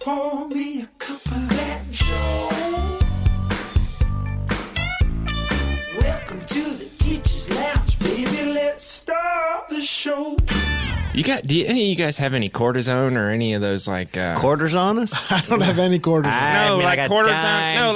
pour me a cup of that Joe. Welcome to the Teacher's Lounge, baby. Let's start the show. Do any of you guys have any cortisone or any of those like quarters on us? I don't have any quarters. Cortisone.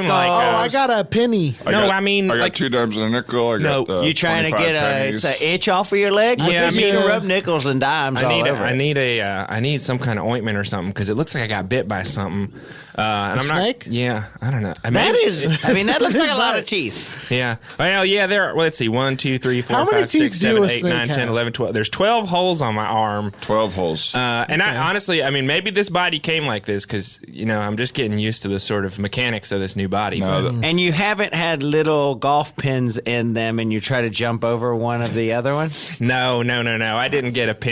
I got a penny. I got 2 dimes and a nickel. I got you trying to 25 get pennies. an itch off of your leg? Yeah, you can rub nickels and dimes all over. I need some kind of ointment or something because it looks like I got bit by something. And snake? Yeah, I don't know. That looks like a lot of teeth. Yeah. Well, yeah. Let's see. 1, 2, 3, 4, How many 5, 6, teeth do 7, a 8, snake 9, 10, have? 11, 12. There's 12 holes on my arm. 12 holes. And I honestly, maybe this body came like this because, I'm just getting used to the sort of mechanics of this new body. And you haven't had little golf pins in them and you try to jump over one of the other ones? No. I didn't get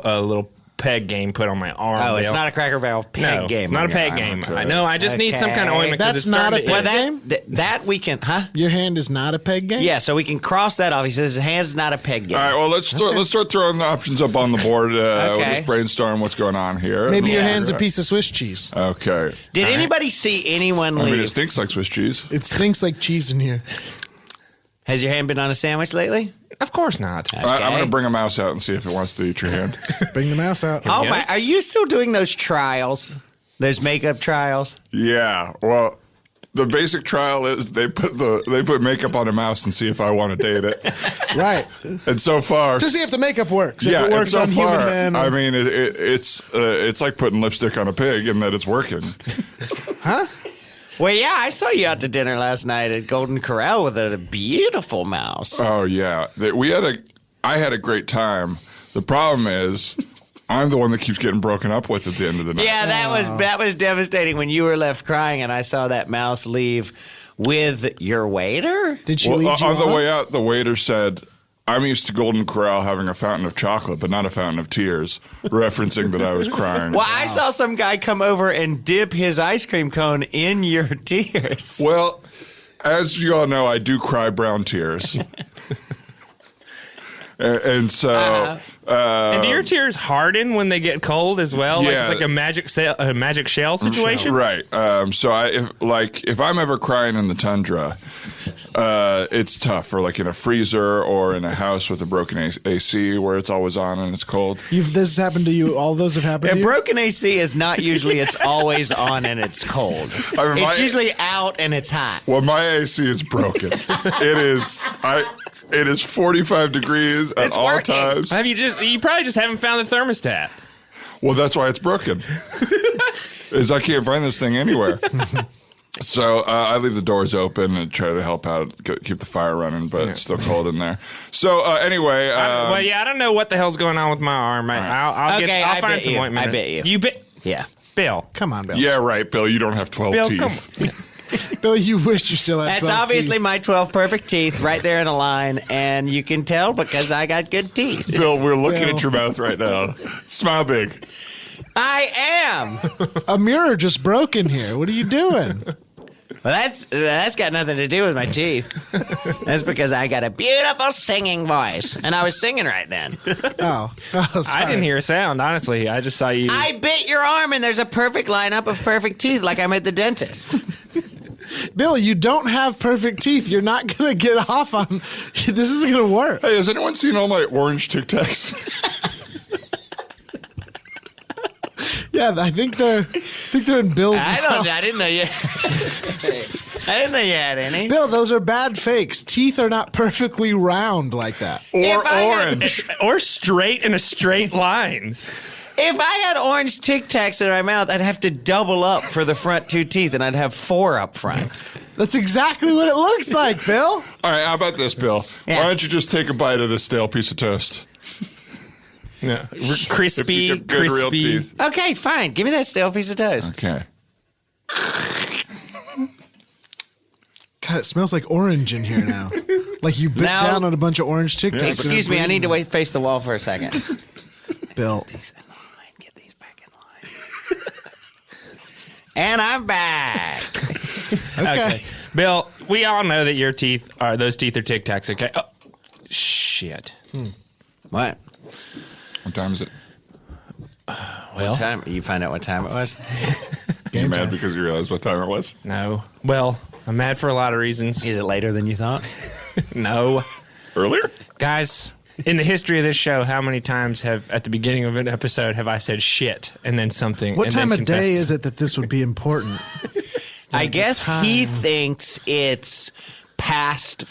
a little peg game put on my arm. Oh, it's not a Cracker Barrel peg game. It's not a peg game. Okay. I know. I just need some kind of ointment because That's it's not starting a to peg itch. game? That we can, huh? Your hand is not a peg game? Yeah, so we can cross that off. He says his hand's not a peg game. All right, well, let's start throwing the options up on the board. We'll just brainstorm what's going on here. Maybe your hand's a piece of Swiss cheese. Okay. Did anybody see anyone leave? It stinks like Swiss cheese. It stinks like cheese in here. Has your hand been on a sandwich lately? Of course not. All right, I'm going to bring a mouse out and see if it wants to eat your hand. Bring the mouse out. Oh my! Are you still doing those trials? Those makeup trials? Yeah, well, the basic trial is they put makeup on a mouse and see if I want to date it. Right. And so far, To see if the makeup works. yeah, If it works and on so far, human men. I mean, it's like putting lipstick on a pig in that it's working. Huh? Well, yeah, I saw you out to dinner last night at Golden Corral with a beautiful mouse. Oh yeah, I had a great time. The problem is, I'm the one that keeps getting broken up with at the end of the night. Yeah, that was devastating when you were left crying and I saw that mouse leave with your waiter. Did she lead you on the way out, the waiter said, I'm used to Golden Corral having a fountain of chocolate, but not a fountain of tears, referencing that I was crying. Well, I saw some guy come over and dip his ice cream cone in your tears. Well, as you all know, I do cry brown tears. and so... and do your tears harden when they get cold as well? Yeah. Like it's like a magic shell situation? Right. So if I'm ever crying in the tundra, it's tough. Or like in a freezer or in a house with a broken AC where it's always on and it's cold. This has happened to you? All those have happened to you? Broken AC is not usually it's always on and it's cold. I mean, it's usually out and it's hot. Well, my AC is broken. It is 45 degrees at It's all working. times. You probably just haven't found the thermostat. Well, that's why it's broken. Is I can't find this thing anywhere. So I leave the doors open and try to help out, keep the fire running, but it's still cold in there. So anyway, I don't know what the hell's going on with my arm. I'll find some ointment. I bet you. You bet. Yeah. Bill. Come on, Bill. yeah, right, Bill. You don't have 12 Bill, teeth. come on. Bill, you wish you still had That's 12 obviously teeth. my 12 perfect teeth right there in a line, and you can tell because I got good teeth. Bill, we're looking Bill. at your mouth right now. Smile big. I am. A mirror just broke in here. What are you doing? Well, that's got nothing to do with my teeth. That's because I got a beautiful singing voice, and I was singing right then. Oh, sorry. I didn't hear a sound, honestly. I just saw you. I bit your arm, and there's a perfect lineup of perfect teeth, like I'm at the dentist. Bill, you don't have perfect teeth. You're not going to get off on... This isn't going to work. Hey, has anyone seen all my orange Tic Tacs? Yeah, I think they're in Bill's mouth. I didn't know you. I didn't know you had any. Bill, those are bad fakes. Teeth are not perfectly round like that. Or If I had- orange? or straight in a straight line. If I had orange Tic Tacs in my mouth, I'd have to double up for the front 2 teeth, and I'd have 4 up front. That's exactly what it looks like, Bill. All right, how about this, Bill? Yeah. Why don't you just take a bite of this stale piece of toast? No. If Crispy, you get good real crispy. teeth. Okay, fine. Give me that stale piece of toast. Okay. God, it smells like orange in here now. Like you bit Now- down on a bunch of orange Tic Tacs. and Excuse me, I need to face the wall for a second. Bill. These in line. Get these back in line. And I'm back. Okay. Bill, we all know that those teeth are Tic Tacs, okay? Oh, shit. What? What time is it? Well, Time? You find out what time it was? You mad because you realized what time it was? no. Well, I'm mad for a lot of reasons. Is it later than you thought? No. Earlier? Guys, in the history of this show, how many times at the beginning of an episode, have I said shit and then something? What and time then of day confessed? is it that this would be important? I guess he thinks it's past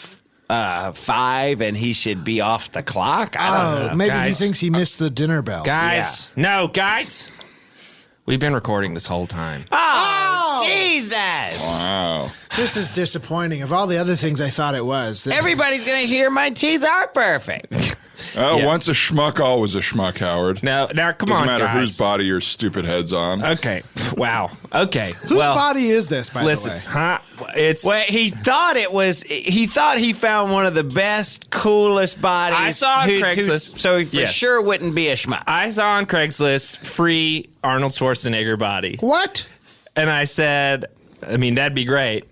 5 and he should be off the clock. I don't know. Maybe guys. he thinks he missed the dinner bell. Guys, no, guys. We've been recording this whole time. Oh, Jesus. Wow. This is disappointing. Of all the other things I thought it was. Everybody's going to hear my teeth are perfect. Yeah. Once a schmuck, always a schmuck, Howard. Now, come Doesn't on, matter guys. whose body your stupid head's on. Okay. Wow. Okay. Whose body is this, by Listen, the way? huh? It's. Well, he thought he found one of the best, coolest bodies. I saw on Craigslist. So he for Yes. sure wouldn't be a schmuck. I saw on Craigslist free Arnold Schwarzenegger body, What? and I said, I mean, that'd be great.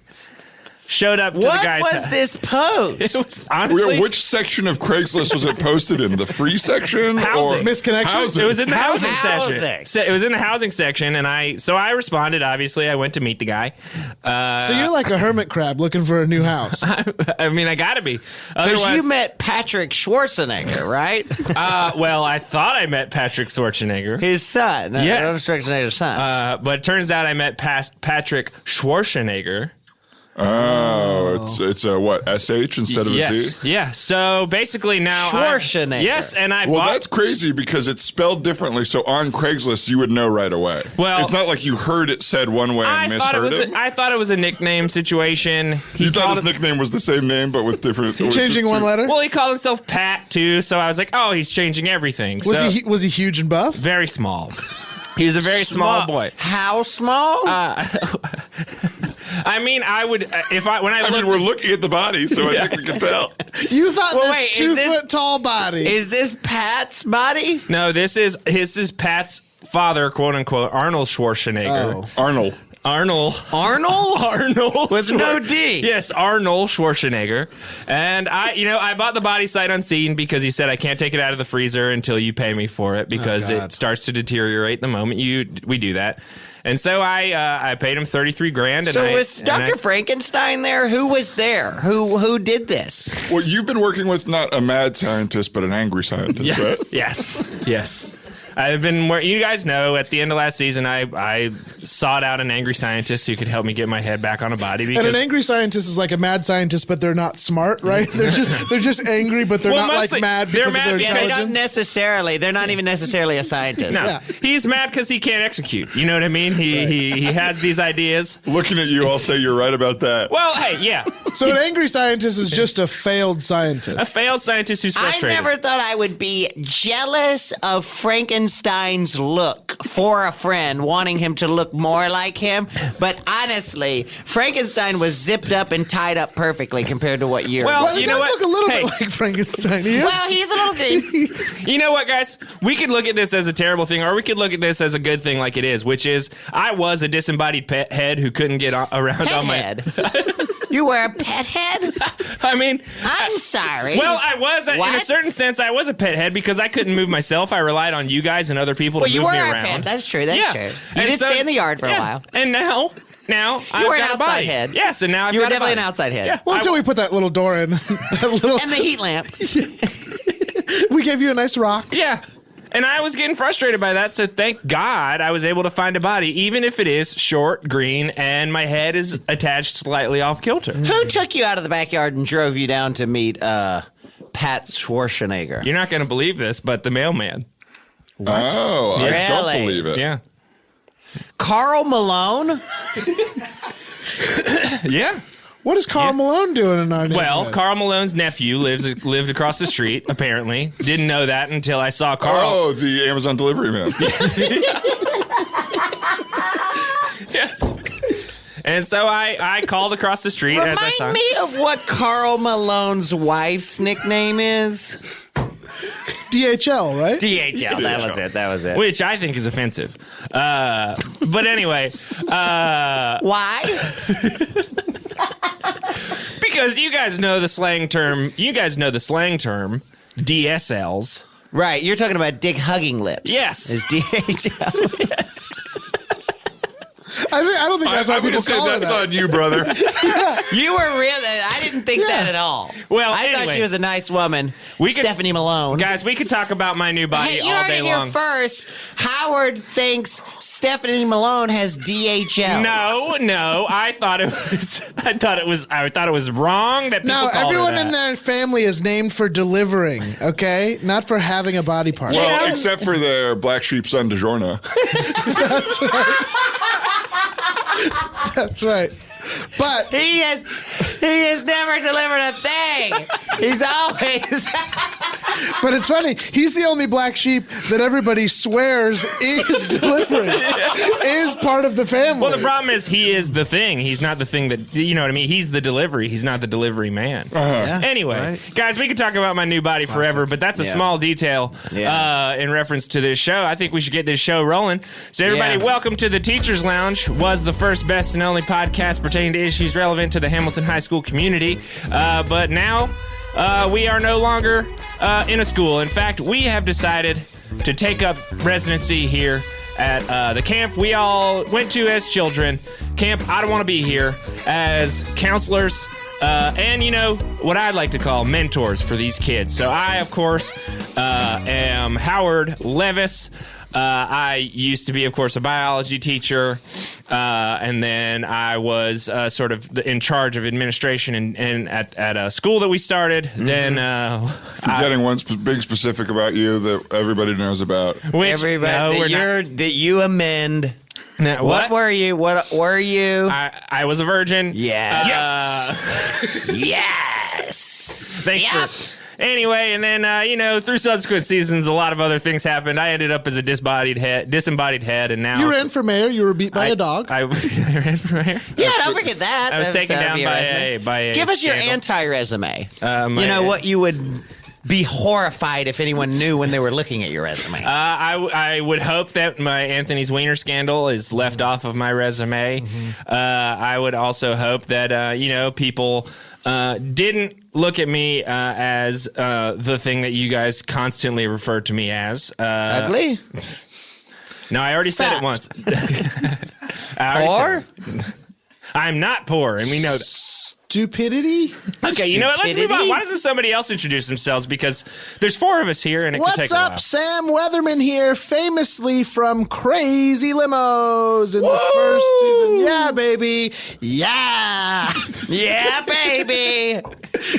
Showed up to the What guy's was house. this post? It was honestly. Which section of Craigslist was it posted in? The free section? Housing. Or Misconnection? Housing. It was in the housing Housing. section. It was in the housing section, and I responded. Obviously, I went to meet the guy. So you're like a hermit crab looking for a new house. I mean, I gotta be. Because Otherwise, you met Patrick Schwarzenegger, right? well, I thought I met Patrick Schwarzenegger, His son. Yes. Arnold Schwarzenegger's son. but it turns out I met Patrick Schwarzenegger. Oh, it's a what? SH instead of a Z? Yes, yeah. So basically now, Schwarzenegger. yes, and I Well, bought. that's crazy because it's spelled differently. So on Craigslist, you would know right away. Well, it's not like you heard it said one way and I thought misheard it. I thought it was a nickname situation. You thought called his nickname was the same name, but with different. Changing one letter? Well, he called himself Pat too, so I was like, oh, he's changing everything. Was he huge and buff? Very small. He's a very small boy. How small? I mean, I would if I when I I looked. mean, we're looking at the body, so I think we can tell. You thought Well, this wait, is 2 this- foot tall body. Is this Pat's body? No, this is Pat's father, quote unquote, Arnold Schwarzenegger. Oh. Arnold. Arnold. Arnold? With no D. Yes, Arnold Schwarzenegger. And I bought the body sight unseen because he said I can't take it out of the freezer until you pay me for it because God. it starts to deteriorate the moment we do that. And so I paid him $33,000. And So with Dr. Frankenstein there, who was there? Who did this? Well, you've been working with not a mad scientist, but an angry scientist, right? Yes. I've been where you guys know at the end of last season I sought out an angry scientist who could help me get my head back on a body because And an angry scientist is like a mad scientist, but they're not smart, right? They're just angry, but they're Well, not mostly- like mad they're because mad of their because- They're not intelligence. necessarily. They're not even necessarily a scientist. no, Yeah. he's mad because he can't execute. You know what I mean? He has these ideas. Looking at you, I'll say you're right about that. Well, hey, yeah, So an angry scientist is just a failed scientist. a failed scientist who's I frustrated. never thought I would be jealous of Frankenstein's look for a friend, wanting him to look more like him. But honestly, Frankenstein was zipped up and tied up perfectly compared to what you're. Well, Well, he you know does what? look a little Hey. bit like Frankenstein. He is. well, he's a little deep. You know what, guys? We could look at this as a terrible thing, or we could look at this as a good thing, like it is, which is I was a disembodied pet head who couldn't get around Pet on my. head. You were a pet head? I mean, I'm sorry. well, I was in a What? certain sense. I was a pet head because I couldn't move myself. I relied on you guys and other people Well, to you move were me a around. pet. That's true. That's yeah. true. You And did so- stay in the yard for yeah. a while. And now I've were an got a outside body. head. Yes, and now I've You were got a definitely an body. outside head. Yeah. Well, until we put that little door in. That little, And the heat lamp. we gave you a nice rock. Yeah. And I was getting frustrated by that, so thank God I was able to find a body, even if it is short, green, and my head is attached slightly off kilter. Who took you out of the backyard and drove you down to meet Pat Schwarzenegger? You're not going to believe this, but the mailman. Oh, I don't Really? believe it. Yeah. Carl Malone? Yeah. What is Carl Malone doing in our neighborhood? Well, Carl Malone's nephew lived across the street, apparently. Didn't know that until I saw Carl. Oh, the Amazon delivery man. Yes. And so I called across the street as I saw Remind me of what Carl Malone's wife's nickname is. DHL, right? DHL. That was it. which I think is offensive. But anyway, Why? because you guys know the slang term DSLs. Right. You're talking about dick hugging lips. Yes. Is DHL. Yes. I don't think that's why I'm going people to say call her that's that. on you, brother. You were really. I didn't think that at all. Well, I thought anyway. she was a nice woman. We could- Stephanie Malone. Guys, we could talk about my new body Hey, you all heard day it here long. first. Howard thinks Stephanie Malone has DHL. No, I thought it was wrong that people No, called everyone her that. in their family is named for delivering, okay? Not for having a body part. Well, except for their black sheep son, DiGiorno. That's right. But He has never delivered a thing. He's always. but it's funny. He's the only black sheep that everybody swears is delivering, is part of the family. Well, the problem is he is the thing. He's not the thing that, you know what I mean? He's the delivery. He's not the delivery man. Yeah, Anyway, right. guys, we could talk about my new body forever, but that's a small detail in reference to this show. I think we should get this show rolling. So everybody, welcome to the Teacher's Lounge. Was the first, best, and only podcast pertaining to issues relevant to the Hamilton High School community. But now we are no longer in a school. In fact, we have decided to take up residency here at the camp we all went to as children. Camp I Don't Want to Be Here, as counselors and, you know, what I'd like to call mentors for these kids. So I, of course, am Howard Levis. I used to be, of course, a biology teacher, and then I was sort of in charge of administration and at a school that we started. Mm-hmm. Then Forgetting one big specific about you that everybody knows about. Everybody that you amend. No, What were you? What were you? I was a virgin. Yes. Yes. Thanks Yep. for. Anyway, and then, you know, through subsequent seasons, a lot of other things happened. I ended up as a disembodied head, and now... You ran for mayor. You were beat by a dog. I ran for mayor. Yeah, don't forget that. I was That's taken gotta down be a by resume. a Give us your scandal. anti-resume. My- You know what you would be horrified if anyone knew when they were looking at your resume. I would hope that my Anthony's Wiener scandal is left off of my resume. Mm-hmm. I would also hope that, you know, people didn't look at me as the thing that you guys constantly refer to me as. Ugly? No, I already said it Fat. once. I already Or? said it. I'm not poor, and we know that. Stupidity? Okay, you know what? Let's move on. Stupidity? Why doesn't somebody else introduce themselves? Because there's 4 of us here, and it could What's take a while. up? Sam Weatherman here, famously from Crazy Limos in the first season. Yeah, baby. Yeah. Yeah, baby.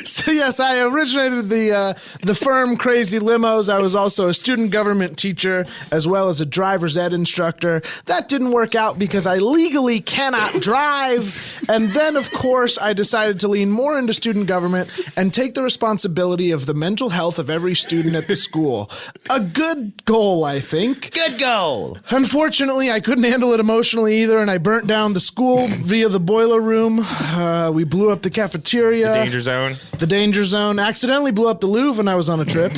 So yes, I originated the firm Crazy Limos. I was also a student government teacher as well as a driver's ed instructor. That didn't work out because I legally cannot drive. And then, of course, I decided to lean more into student government and take the responsibility of the mental health of every student at the school. A good goal, I think. Good goal. Unfortunately, I couldn't handle it emotionally either, and I burnt down the school via the boiler room. We blew up the cafeteria. Danger zone. The danger zone. Accidentally blew up the Louvre when I was on a trip.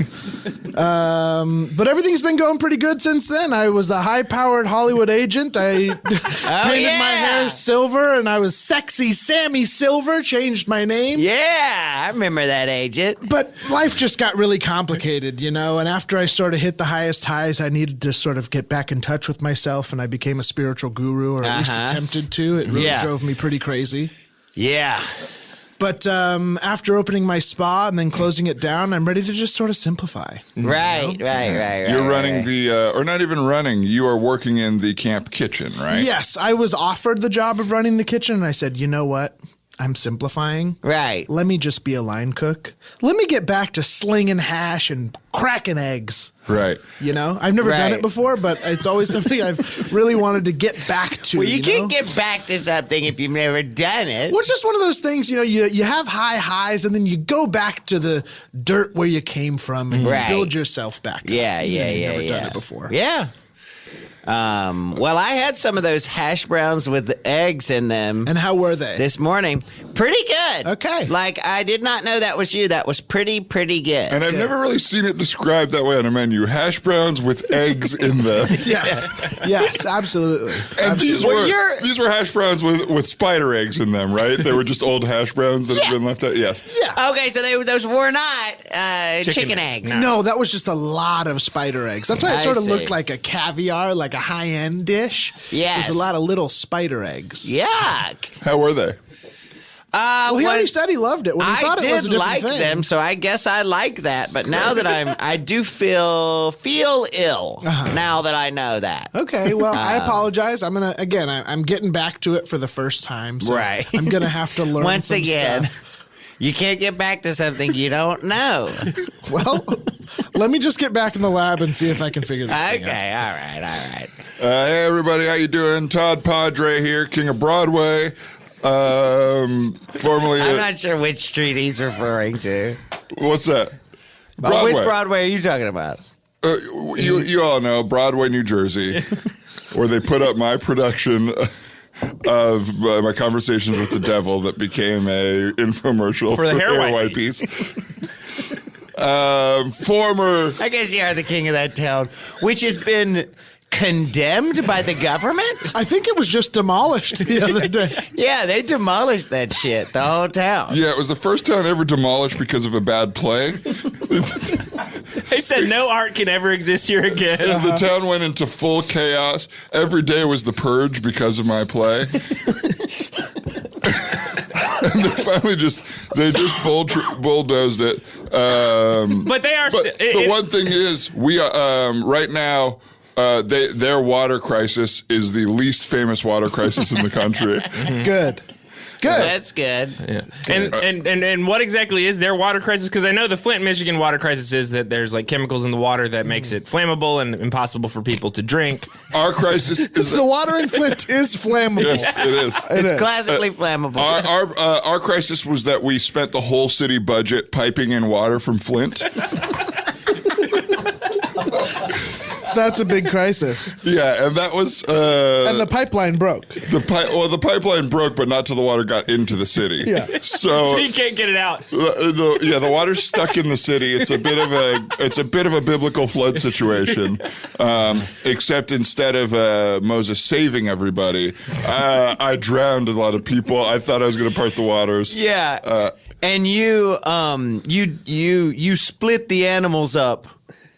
But everything's been going pretty good since then. I was a high-powered Hollywood agent. I painted my hair silver, and I was sexy Sammy Silver, changed my name. Yeah, I remember that agent. But life just got really complicated, you know, and after I sort of hit the highest highs, I needed to sort of get back in touch with myself, and I became a spiritual guru, or at least attempted to. It really drove me pretty crazy. Yeah. But after opening my spa and then closing it down, I'm ready to just sort of simplify. Right. You're running or not even running, you are working in the camp kitchen, right? Yes, I was offered the job of running the kitchen, and I said, you know what? I'm simplifying. Right. Let me just be a line cook. Let me get back to slinging hash and cracking eggs. Right. You know, I've never done Right. it before, but it's always something I've really wanted to get back to. Well, you know? can't get back to something if you've never done it. Well, it's just one of those things, you know, you have high highs and then you go back to the dirt where you came from and Right. you build yourself back up. Yeah, even if you've never yeah. done it before. Yeah. Well, I had some of those hash browns with the eggs in them And how were they? this morning. Pretty good. Okay. Like, I did not know that was you. That was pretty good. And I've never really seen it described that way on a menu. Hash browns with eggs in them. Yes, absolutely. And these were hash browns with spider eggs in them, right? They were just old hash browns that had been left out. Yes. Yeah. Okay, so those were not chicken eggs. No, that was just a lot of spider eggs. That's why it I sort of see. looked like a caviar, like a high-end dish. Yes. There's a lot of little spider eggs. Yuck. How were they? Well, he already said he loved it when he I thought it was a did different like thing. them, so I guess I like that. But now that I do feel ill now that I know that. Okay, well, I apologize. I'm I'm getting back to it for the first time. So Right. I'm gonna have to learn Once some again, stuff. you can't get back to something you don't know. Well, let me just get back in the lab and see if I can figure this thing out. Okay, all right. Hey, everybody. How you doing? Todd Padre here, King of Broadway. Formerly... I'm not sure which street he's referring to. What's that? Which Broadway are you talking about? You all know Broadway, New Jersey, where they put up my production of my conversations with the devil that became a infomercial For the hair white piece. Former... I guess you are the king of that town, which has been condemned by the government? I think it was just demolished the other day. Yeah, they demolished that shit, the whole town. Yeah, it was the first town ever demolished because of a bad play. They said no art can ever exist here again. The town went into full chaos. Every day was the purge because of my play. And they finally just bulldozed it. But they are. The one thing is, we right now. Their water crisis is the least famous water crisis in the country. Good. That's good. Yeah. And what exactly is their water crisis? Because I know the Flint, Michigan water crisis is that there's like chemicals in the water that makes it flammable and impossible for people to drink. Our crisis is The water in Flint is flammable. Yes, it is. It's classically flammable. Our crisis was that we spent the whole city budget piping in water from Flint. That's a big crisis. Yeah, and that was... and the pipeline broke. The pipeline broke, but not till the water got into the city. Yeah. So you can't get it out. The water's stuck in the city. It's a bit of a biblical flood situation. Except instead of Moses saving everybody, I drowned a lot of people. I thought I was going to part the waters. Yeah. And you split the animals up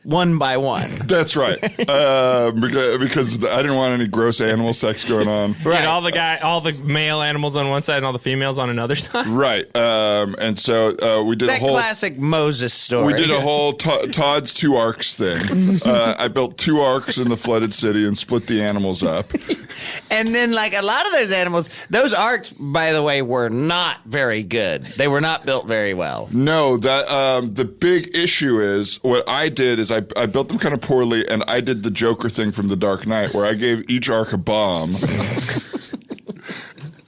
one by one. That's right. Because I didn't want any gross animal sex going on. Right. All the male animals on one side and all the females on another side. Right. And so we did that a whole classic Moses story. We did a whole Todd's 2 arcs thing. I built 2 arcs in the flooded city and split the animals up. And then, like, a lot of those animals, those arcs, by the way, were not very good. They were not built very well. No, that the big issue is what I did is I built them kind of poorly, and I did the Joker thing from The Dark Knight, where I gave each arc a bomb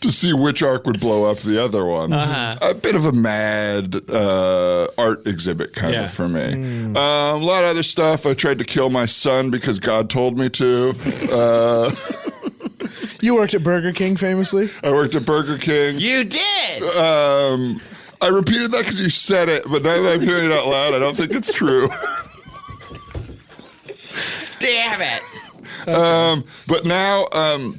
to see which arc would blow up the other one. A bit of a mad art exhibit kind of for me. A lot of other stuff. I tried to kill my son because God told me to. You worked at Burger King famously? I worked at Burger King. You did! I repeated that because you said it, but now that I'm hearing it out loud, I don't think it's true. Damn it! But now I'm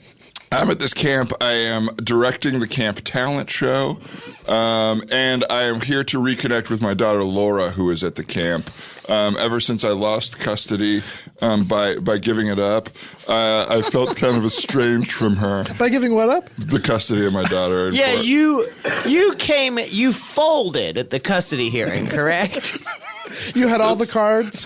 at this camp. I am directing the camp talent show, and I am here to reconnect with my daughter Laura, who is at the camp. Ever since I lost custody by giving it up, I felt kind of estranged from her. By giving what up? The custody of my daughter. Yeah, you folded at the custody hearing, correct? You had all the cards?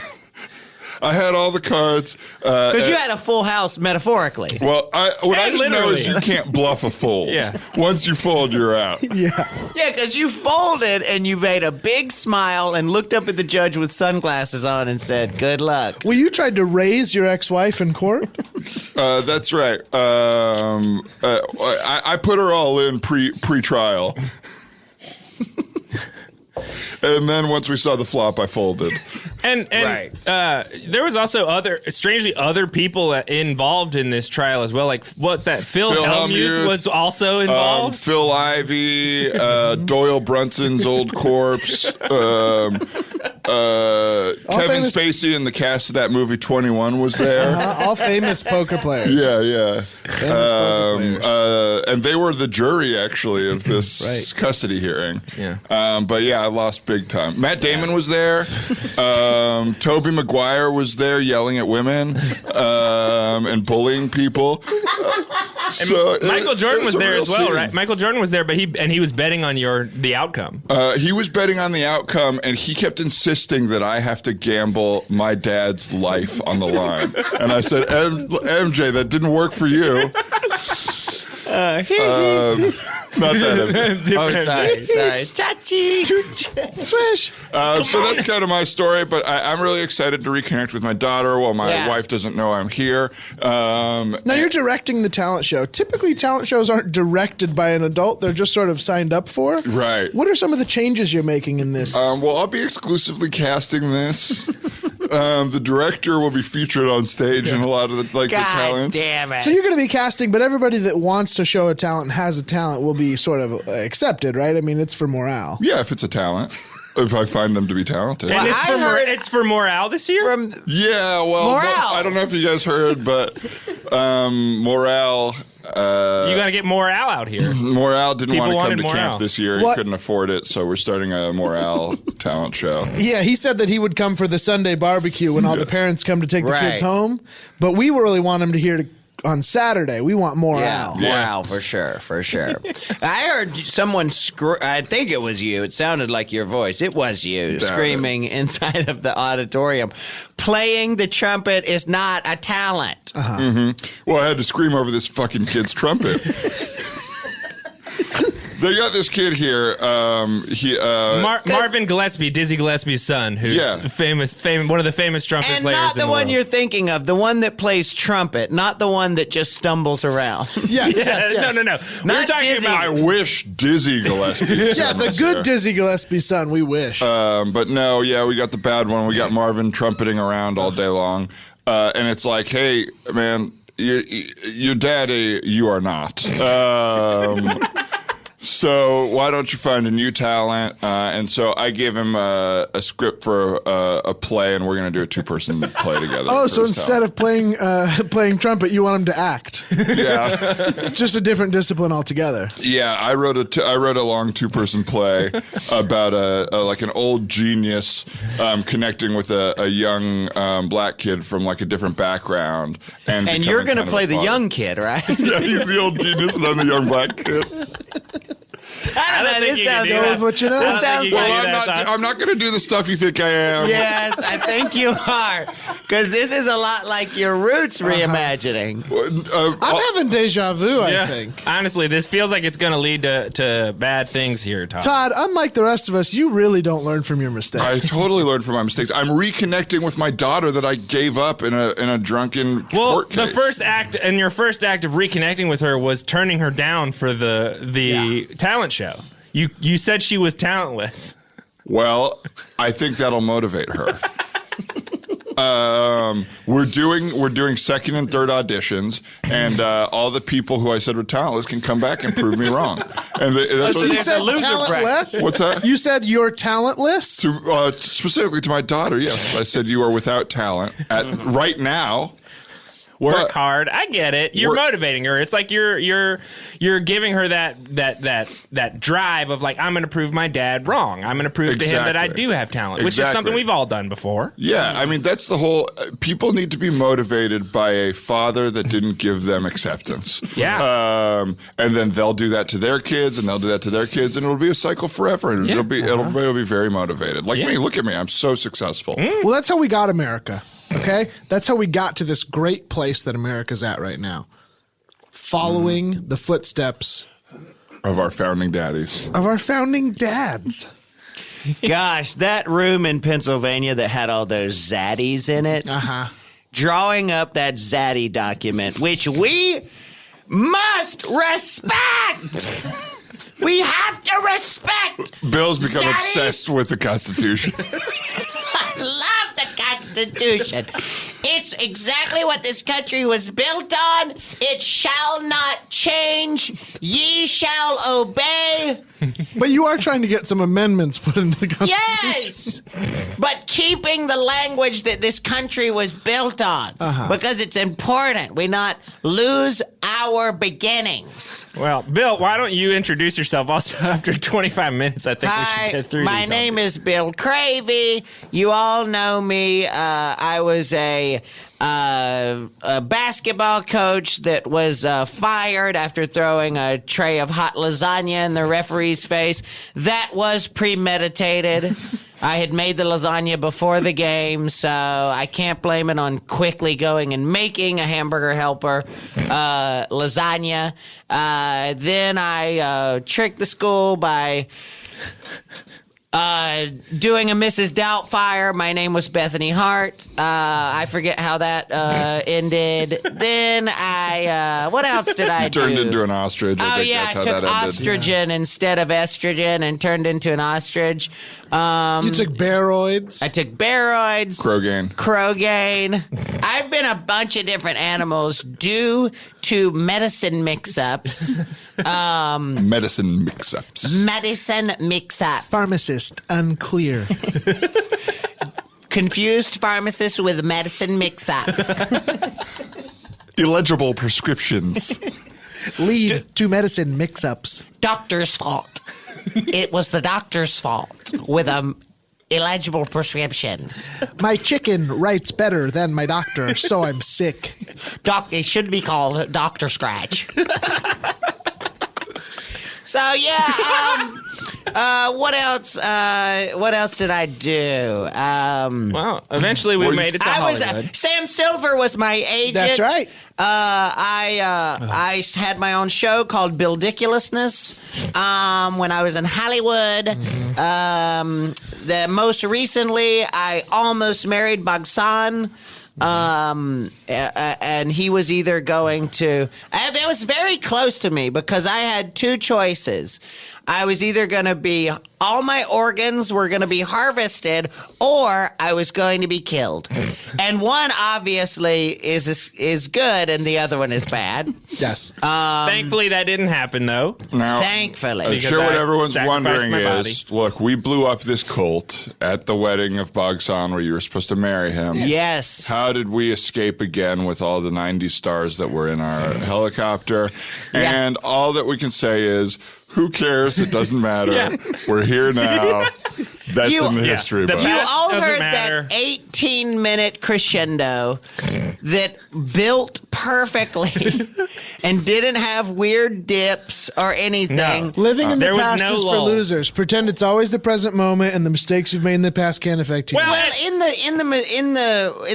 I had all the cards. Because you had a full house, metaphorically. Well, what I didn't know is you can't bluff a fold. Yeah. Once you fold, you're out. Yeah. Yeah, because you folded and you made a big smile and looked up at the judge with sunglasses on and said, "Good luck." Well, you tried to raise your ex-wife in court? That's right. I put her all in pre-trial. And then once we saw the flop, I folded. And Right. There was also other people involved in this trial as well. Like that Phil Hellmuth was also involved. Phil Ivey, Doyle Brunson's old corpse. Kevin Spacey and the cast of that movie 21 was there. All famous poker players. Yeah. Famous poker players. And they were the jury, actually, of this custody hearing. Yeah. But yeah, I lost big time. Matt Damon was there. Tobey Maguire was there yelling at women and bullying people. So Michael Jordan was there as well, scene. right? Michael Jordan was there, but he was betting on the outcome. He was betting on the outcome, and he kept insisting that I have to gamble my dad's life on the line. And I said, MJ, that didn't work for you. Not that. Sorry. Chachi. Swish. So that's kind of my story, but I'm really excited to reconnect with my daughter while my wife doesn't know I'm here. Now you're directing the talent show. Typically, talent shows aren't directed by an adult. They're just sort of signed up for. Right. What are some of the changes you're making in this? Well, I'll be exclusively casting this. The director will be featured on stage in a lot of the talents. Damn it. So you're going to be casting, but everybody that wants to show a talent and has a talent will be sort of accepted, right? I mean, it's for morale. Yeah, if it's a talent. If I find them to be talented. And it's for morale this year? Yeah, well, Morale. I don't know if you guys heard, but morale... you got to get morale out here. Morale didn't People want to come wanted to morale. camp this year. What? He couldn't afford it, so we're starting a morale talent show. Yeah, he said that he would come for the Sunday barbecue when all the parents come to take the kids home. But we really want him to hear on Saturday. We want morale. Yeah, morale for sure. I heard someone I think it was you. It sounded like your voice. It was you screaming inside of the auditorium. Playing the trumpet is not a talent. Well, I had to scream over this fucking kid's trumpet. They got this kid here. Marvin Gillespie, Dizzy Gillespie's son, who's famous, one of the famous trumpet And players. not in the one world. you're thinking of, the one that plays trumpet, not the one that just stumbles around. Yes. No. We're Not talking Dizzy. I wish Dizzy Gillespie. Yeah, the good Dizzy Gillespie's son, we wish. But no, we got the bad one. We got Marvin trumpeting around all day long. And it's like, hey, man, your daddy, you are not. So why don't you find a new talent? And so I gave him a script for a play, and we're going to do a 2-person play together. Oh, so instead of playing trumpet, you want him to act. Yeah, Just a different discipline altogether. yeah. I wrote a long 2-person play about an old genius connecting with a young black kid from like a different background, and you're going to kind of play a the father. young kid, right? Yeah, he's the old genius, and I'm the young black kid. I don't know. think This you can sounds do that. What you know? This sounds Well, like I'm not going to do the stuff you think I am. yes, I think you are, because this is a lot like your Roots reimagining. I'm having deja vu, I Yeah. think. Honestly, this feels like it's going to lead to bad things here, Todd. Todd, unlike the rest of us, you really don't learn from your mistakes. I totally learned from my mistakes. I'm reconnecting with my daughter that I gave up in a drunken court case. your first act of reconnecting with her was turning her down for the talent show. You said she was talentless. Well, I think that'll motivate her. We're doing second and third auditions, and all the people who I said were talentless can come back and prove me wrong. And that's what You said loser talentless? What's that? You said you're talentless? Specifically to my daughter, yes. I said you are without talent right now. Work But- hard. I get it. You're Work- motivating her. It's like you're giving her that drive of like, I'm going to prove my dad wrong. I'm going to prove to him that I Exactly. do have talent, which is Exactly. something we've all done before. Yeah, I mean, that's the whole... people need to be motivated by a father that didn't give them acceptance. Yeah. And then they'll do that to their kids, and they'll do that to their kids, and it'll be a cycle forever. And Yeah. everybody will be very motivated. Like Yeah. me, look at me. I'm so successful. Well, that's how we got America, okay? That's how we got to this great place that America's at right now. Following the footsteps Of our founding daddies. of our founding dads. Gosh, that room in Pennsylvania that had all those zaddies in it. Drawing up that zaddy document, which we must respect. We have to respect. Bill's become Zaddies. obsessed with the Constitution. I love the Constitution. It's exactly what this country was built on. It shall not change. Ye shall obey. But you are trying to get some amendments put into the Constitution. Yes, but keeping the language that this country was built on, because it's important. We not lose our beginnings. Well, Bill, why don't you introduce yourself? Also, after 25 minutes, I think we should get through my these. name is Bill Cravey. You all know me. I was a basketball coach that was fired after throwing a tray of hot lasagna in the referee's face. That was premeditated. I had made the lasagna before the game, so I can't blame it on quickly going and making a hamburger helper lasagna. Then I tricked the school by doing a Mrs. Doubtfire. My name was Bethany Hart. I forget how that ended. Then what else did I do? Turned into an ostrich. I think that's I how took that ended. estrogen instead of estrogen and turned into an ostrich. You took baroids. I took baroids. Krogan. I've been a bunch of different animals due to medicine mix-ups. Medicine mix-ups. Medicine mix-up. Pharmacist, unclear. Confused pharmacist with medicine mix-up. Illegible prescriptions. Lead to medicine mix-ups. Doctor's fault. It was the doctor's fault with a illegible prescription. My chicken writes better than my doctor, so I'm sick. It should be called Dr. Scratch. So yeah, what else? What else did I do? Well, eventually we made it to Hollywood. Sam Silver was my agent. That's right. I had my own show called Bildiculousness when I was in Hollywood. The most recently, I almost married Bagsan. And he was either going to. It was very close to me because I had two choices. I was either going to be, all my organs were going to be harvested, or I was going to be killed. And one obviously is good, and the other one is bad. Yes. Thankfully, that didn't happen, though. Now, Thankfully. I'm Because sure what I everyone's sacrificed wondering my is, look, we blew up this cult at the wedding of Bagsan where you were supposed to marry him. Yes. How did we escape again with all the 90 stars that were in our helicopter? And all that we can say is, who cares? It doesn't matter. Yeah. We're here now. That's in the Yeah. history The book. You past all doesn't heard matter. that 18-minute crescendo that built perfectly and didn't have weird dips or anything. No. Living in the There was past no is for lulls. losers. Pretend it's always the present moment, and the mistakes you've made in the past can't affect you. Well, Well, in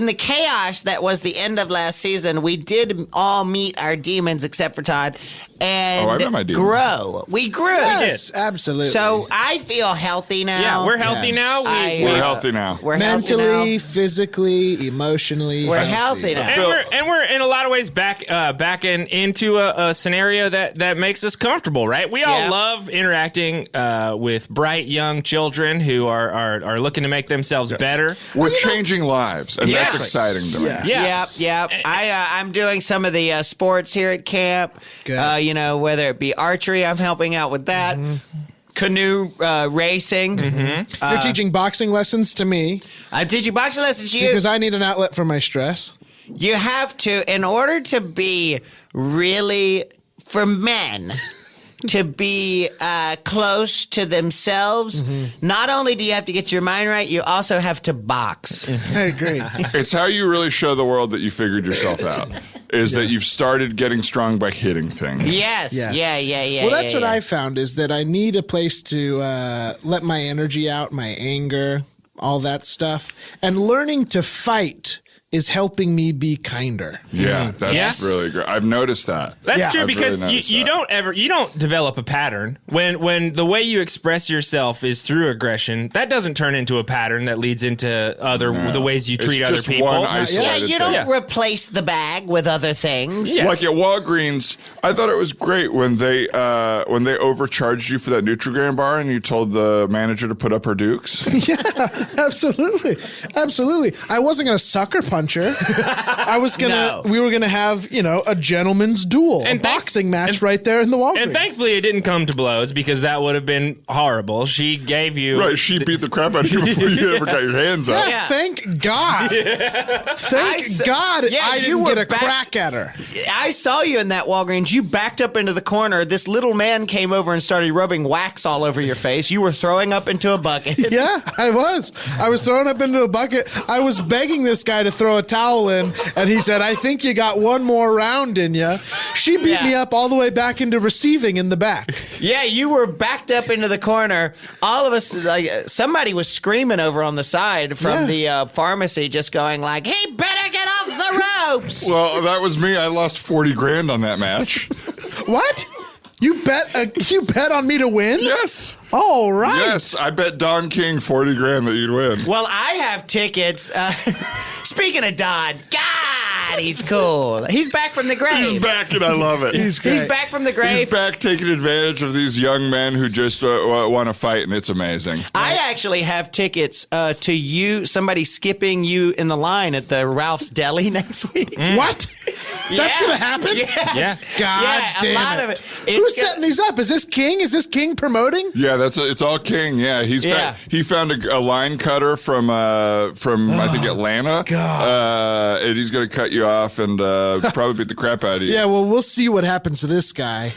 the chaos that was the end of last season, we did all meet our demons except for Todd, and I met my demons. grow. We grew. yes, absolutely. So I feel healthy now. Yeah, we're healthy Yes. now. We're healthy now. We're mentally, healthy physically, emotionally. now. We're healthy now. And we're in a lot of ways back into a scenario that makes us comfortable, right? We all Yeah. love interacting with bright young children who are looking to make themselves better. We're changing lives, and that's Yes. exciting to me. Yeah. Yep. I'm doing some of the sports here at camp. Good. Whether it be archery, I'm helping out with that. Canoe racing. You're teaching boxing lessons to me I'm teaching boxing lessons to you. because I need an outlet for my stress. You have to, in order to be really, for men, to be close to themselves, not only do you have to get your mind right, you also have to box. I agree. It's how you really show the world that you figured yourself out. Is that you've started getting strong by hitting things. Yes. Yes. Yeah. Well, that's what I found is that I need a place to let my energy out, my anger, all that stuff. And learning to fight is helping me be kinder. Yeah, that's Yes. really great. I've noticed that. That's Yeah. true I've because really noticed you that. you don't develop a pattern when the way you express yourself is through aggression. That doesn't turn into a pattern that leads into the ways you It's treat other just people. one Yeah, isolated you don't thing. replace the bag with other things. Yeah. Like at Walgreens, I thought it was great when they overcharged you for that Nutrigrain bar and you told the manager to put up her dukes. Absolutely. I wasn't going to sucker punch her. We were going to have, a gentleman's duel, And a boxing match right there in the Walgreens. And thankfully, it didn't come to blows because that would have been horrible. She gave you Right, she beat the crap out of you before you ever got your hands up. Yeah. Thank God. Thank God Yeah, I you didn't were get a back- crack at her. I saw you in that Walgreens. You backed up into the corner. This little man came over and started rubbing wax all over your face. You were throwing up into a bucket. Yeah, I was. I was thrown up into a bucket. I was begging this guy to throw a towel in, and he said, I think you got one more round in you. She beat me up all the way back into receiving in the back. Yeah, you were backed up into the corner. All of us, somebody was screaming over on the side from the pharmacy, just going like, "He better get off the ropes!" Well, that was me. I lost 40 grand on that match. What? You bet on me to win? Yes. All right. Yes, I bet Don King 40 grand that you'd win. Well, I have tickets. Speaking of Don, God, he's cool. He's back from the grave. He's back and I love it. He's great. He's back from the grave. He's back taking advantage of these young men who just want to fight, and it's amazing. I actually have tickets to you, somebody skipping you in the line at the Ralph's Deli next week. What? That's going to happen? yeah. God Yeah, damn a lot it. of it. Who's setting these up? Is this King? Is this King promoting? Yeah, it's all King. Yeah, he found a line cutter from I think Atlanta. God. And he's gonna cut you off and probably beat the crap out of you. Yeah, well, we'll see what happens to this guy.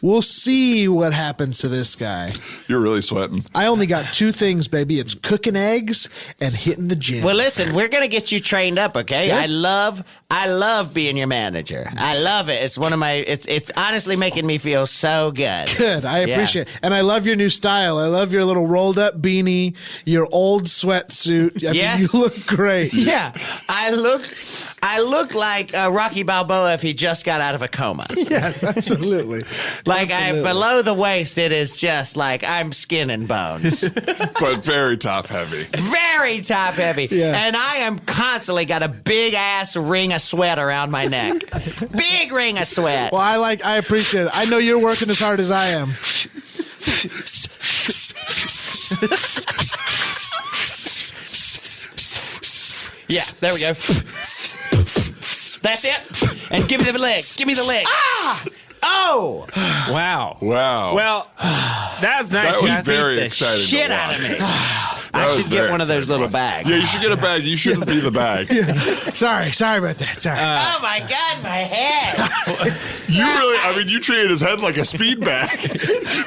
We'll see what happens to this guy. You're really sweating. I only got two things, baby. It's cooking eggs and hitting the gym. Well, listen, we're gonna get you trained up, okay? Yeah. I love being your manager. I love it. It's one of my. It's honestly making me feel so good. Good. I appreciate it. And I love your new style. I love your little rolled up beanie, your old sweatsuit. I mean, you look great. Yeah, I look like Rocky Balboa if he just got out of a coma. Yes, absolutely. Like Absolutely. below the waist, it is just like I'm skin and bones. But very top heavy. Very top heavy. Yes. And I am constantly got a big ass ring of sweat around my neck. Big ring of sweat. Well, I appreciate it. I know you're working as hard as I am. Yeah, there we go. That's it. And give me the leg. Give me the leg. Ah! Oh! Wow. Wow. Well, that was nice, that was guys. very the exciting. shit to out of watch. me. That I was should get very one of those exciting little to watch. bags. Yeah, you should get a bag. You shouldn't be the bag. Sorry about that. Sorry. Oh my God, my head. You treated his head like a speed bag.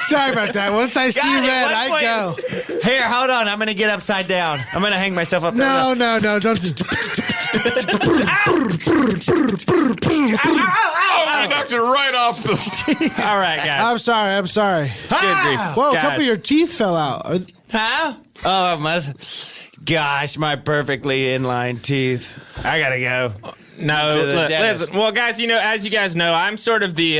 Sorry about that. Once I see God, at red, one I point- go. Here, hold on. I'm going to get upside down. I'm going to hang myself up. No, don't. Oh, you knocked it right off the. All right, guys. I'm sorry. Good grief. Whoa, a Guys. couple of your teeth fell out. Huh? Oh, gosh, my perfectly inline teeth. I got to go. No, to the dentist. listen. Well, guys, as you guys know, I'm sort of the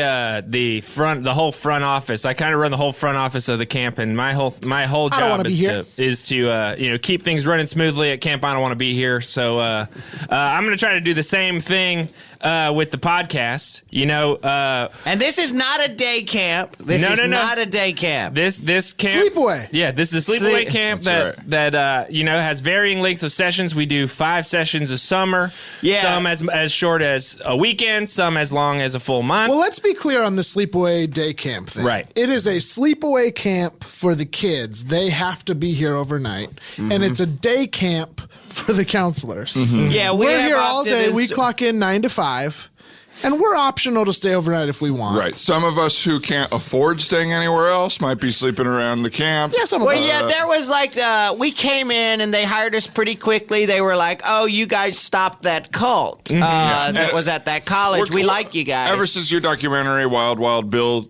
whole front office. I kind of run the whole front office of the camp, and my whole I don't job wanna be here. is to keep things running smoothly at camp. I don't want to be here, so I'm going to try to do the same thing with the podcast. And this is not a day camp. This No, is no, no. not a day camp. This camp Sleepaway. Yeah, this is a sleepaway camp That's that has varying lengths of sessions. We do 5 sessions a summer. Yeah. Some as short as a weekend, some as long as a full month. Well, let's be clear on the sleepaway day camp thing. Right. It is a sleepaway camp for the kids. They have to be here overnight. And it's a day camp for the counselors. Yeah, We're have here all opted day. in- We clock in 9 to 5. And we're optional to stay overnight if we want. Right. Some of us who can't afford staying anywhere else might be sleeping around the camp. Yeah, some of Well, us. yeah, there was like, we came in and they hired us pretty quickly. They were like, oh, you guys stopped that cult that was at that college. We like you guys. Ever since your documentary, Wild Wild Bill.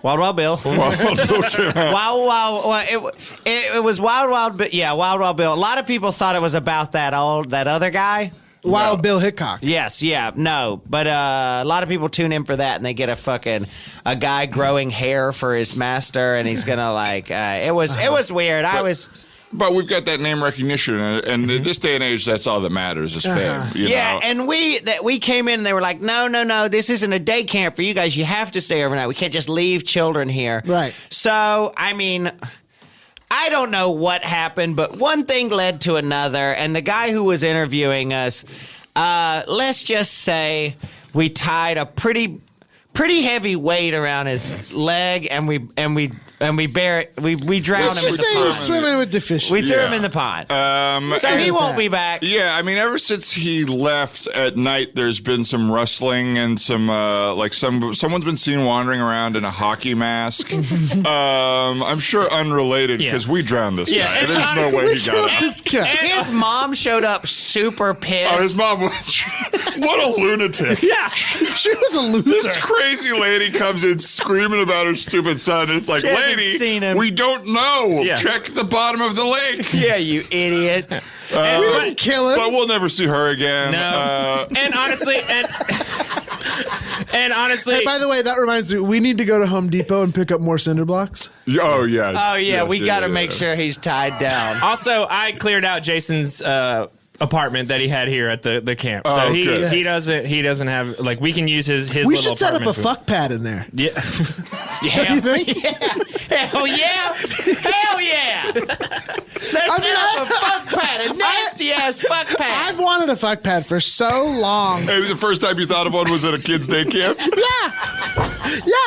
Wild Wild Bill. Wild Wild Bill came out. It was Wild Wild Bill. Yeah, Wild Wild Bill. A lot of people thought it was about that other guy. Wild Bill Hickok. Yes, yeah, no, but a lot of people tune in for that, and they get a guy growing hair for his master, and he's gonna it was weird. But we've got that name recognition, and in this day and age, that's all that matters is fame. You know? And we came in, and they were like, no, this isn't a day camp for you guys. You have to stay overnight. We can't just leave children here. Right. So, I mean, I don't know what happened, but one thing led to another, and the guy who was interviewing us, let's just say we tied a pretty heavy weight around his leg, and we drowned him in the Say pond. he's swimming with the fish. We threw him in the pond. So he won't be back. Yeah, I mean, ever since he left at night, there's been some rustling and some someone's been seen wandering around in a hockey mask. I'm sure unrelated because we drowned this guy. There's no way he got out. His mom showed up super pissed. Oh, his mom was what a lunatic. Yeah, She was a loser. This crazy lady comes in screaming about her stupid son. And it's like, She hasn't lady, seen him. we don't know. Yeah. Check the bottom of the lake. Yeah, you idiot. We didn't kill him. But we'll never see her again. no. And honestly, Hey, by the way, that reminds me, we need to go to Home Depot and pick up more cinder blocks. Oh, yeah. Oh, yeah, we got to yeah. make sure he's tied down. also, I cleared out Jason's apartment that he had here at the camp. So Oh, he good. he doesn't have we can use his We little should set up a apartment. fuck pad in there. Yeah. What do you think? Hell yeah! Hell yeah! Let's set up a fuck pad, a nasty-ass fuck pad. I've wanted a fuck pad for so long. Maybe the first time you thought of one was at a kid's day camp? Yeah.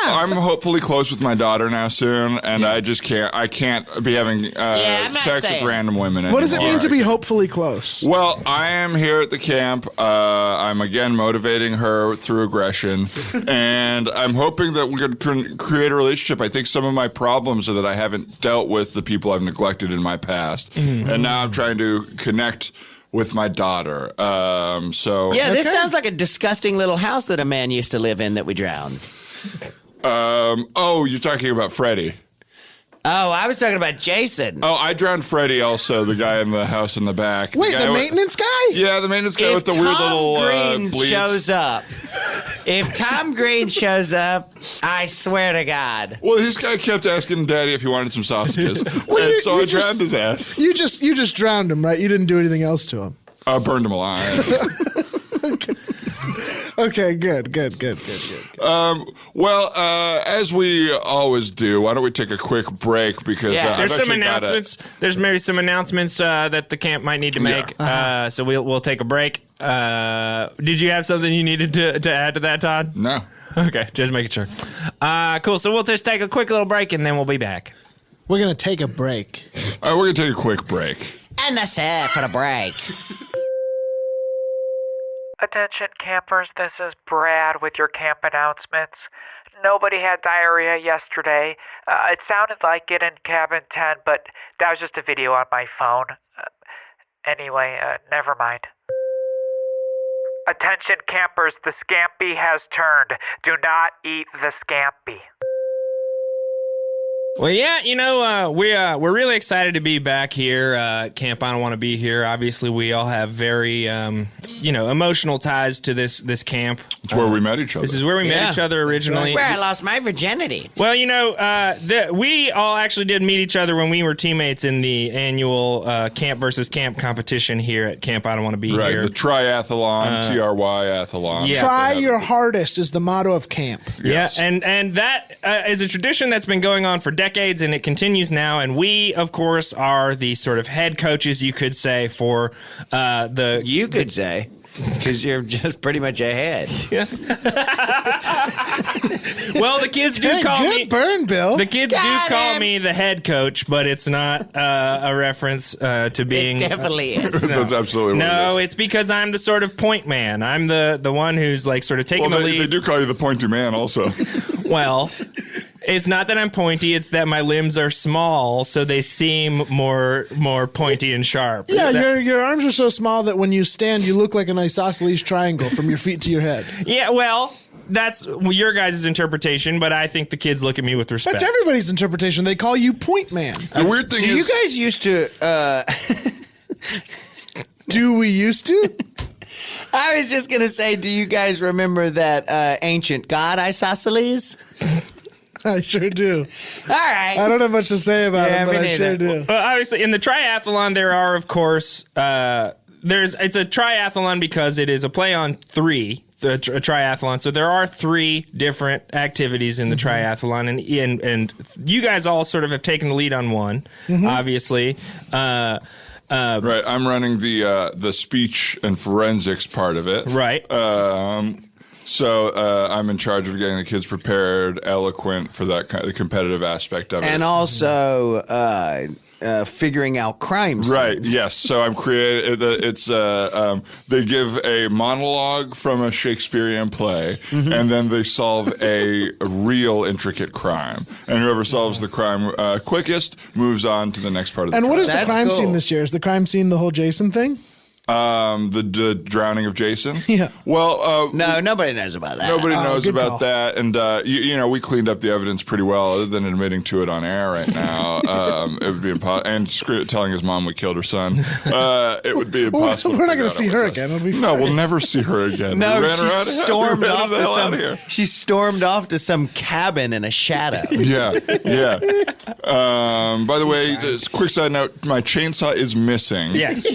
I'm hopefully close with my daughter now soon, and I can't be having I'm not sex saying. with random women What does it anymore. mean to be hopefully close? Well, I am here at the camp. I'm again motivating her through aggression, and I'm hoping that we can create a relationship. I think some of my problems are that I haven't dealt with the people I've neglected in my past, and now I'm trying to connect with my daughter. This sounds like a disgusting little house that a man used to live in that we drowned. You're talking about Freddie. Oh, I was talking about Jason. Oh, I drowned Freddie also, the guy in the house in the back. Wait, the guy maintenance guy? Yeah, the maintenance guy If with the weird Tom little Green bleeds. shows up, if Tom Green shows up, I swear to God. Well, this guy kept asking Daddy if he wanted some sausages, Well, and you- so you I just- drowned his ass. You just drowned him, right? You didn't do anything else to him. I burned him alive. Okay, good. As we always do, why don't we take a quick break because Yeah. There's I've some actually got announcements. There's maybe some announcements that the camp might need to make. So we'll take a break. Did you have something you needed to add to that, Todd? No. Okay, just making sure. Cool. So we'll just take a quick little break and then we'll be back. We're going to take a break. All right, we're going to take a quick break. And that's it for the break. Attention campers, this is Brad with your camp announcements. Nobody had diarrhea yesterday. It sounded like it in cabin 10, but that was just a video on my phone. Anyway, never mind. Attention campers, the scampi has turned. Do not eat the scampi. Well, yeah, we're really excited to be back here at Camp I Don't Want to Be Here. Obviously, we all have very, emotional ties to this camp. It's where we met each other. This is where we met each other originally. That's where I lost my virginity. Well, we all actually did meet each other when we were teammates in the annual Camp versus Camp competition here at Camp I Don't Want to Be Right, Here. the triathlon, TRY-athlon. Yeah. Try your hardest is the motto of camp. Yes. Yeah, and that is a tradition that's been going on for decades, and it continues now. And we, of course, are the sort of head coaches, you could say, for the. You could say, because you're just pretty much ahead. Well, the kids do Hey, call good me. burn, Bill. The kids Got do call him. me the head coach, but it's not a reference to being. It definitely is. That's absolutely what No, it is. it's because I'm the sort of point man. I'm the one who's like sort of taking Well, the lead. they do call you the pointy man also. Well, it's not that I'm pointy; it's that my limbs are small, so they seem more pointy and sharp. Yeah, Is that- your arms are so small that when you stand, you look like an isosceles triangle from your feet to your head. yeah. Well, that's your guys' interpretation, but I think the kids look at me with respect. That's everybody's interpretation. They call you point man. The weird thing Do you is, guys used to... Do we used to? I was just going to say, do you guys remember that ancient god Isosceles? I sure do. All right. I don't have much to say about Yeah, it, but me I neither. sure do. Well, obviously, in the triathlon, there are, of course, it's a triathlon because it is a play on three. A triathlon, so there are 3 different activities in the triathlon, and you guys all sort of have taken the lead on one, obviously. Right, I'm running the speech and forensics part of it. Right. So I'm in charge of getting the kids prepared, eloquent for that kind of the competitive aspect of it. And also figuring out crime scenes. Right. Yes. So I'm creating. It's they give a monologue from a Shakespearean play, and then they solve a real intricate crime. And whoever solves the crime quickest moves on to the next part of the. And what is the That's crime cool. scene this year? Is the crime scene the whole Jason thing? The drowning of Jason. Yeah. Well, No, nobody knows about that. nobody knows good about call. that, and you know we cleaned up the evidence pretty well, other than admitting to it on air right now. It would be impossible, and telling his mom we killed her son. It would be impossible. We're not going to see her again. It'll be No, fine. we'll never see her again. No, We ran her out of she here. stormed We ran off the to hell out some. of here. She stormed off to some cabin in a shadow. Yeah, yeah. By the way, this quick side note: my chainsaw is missing. Yes.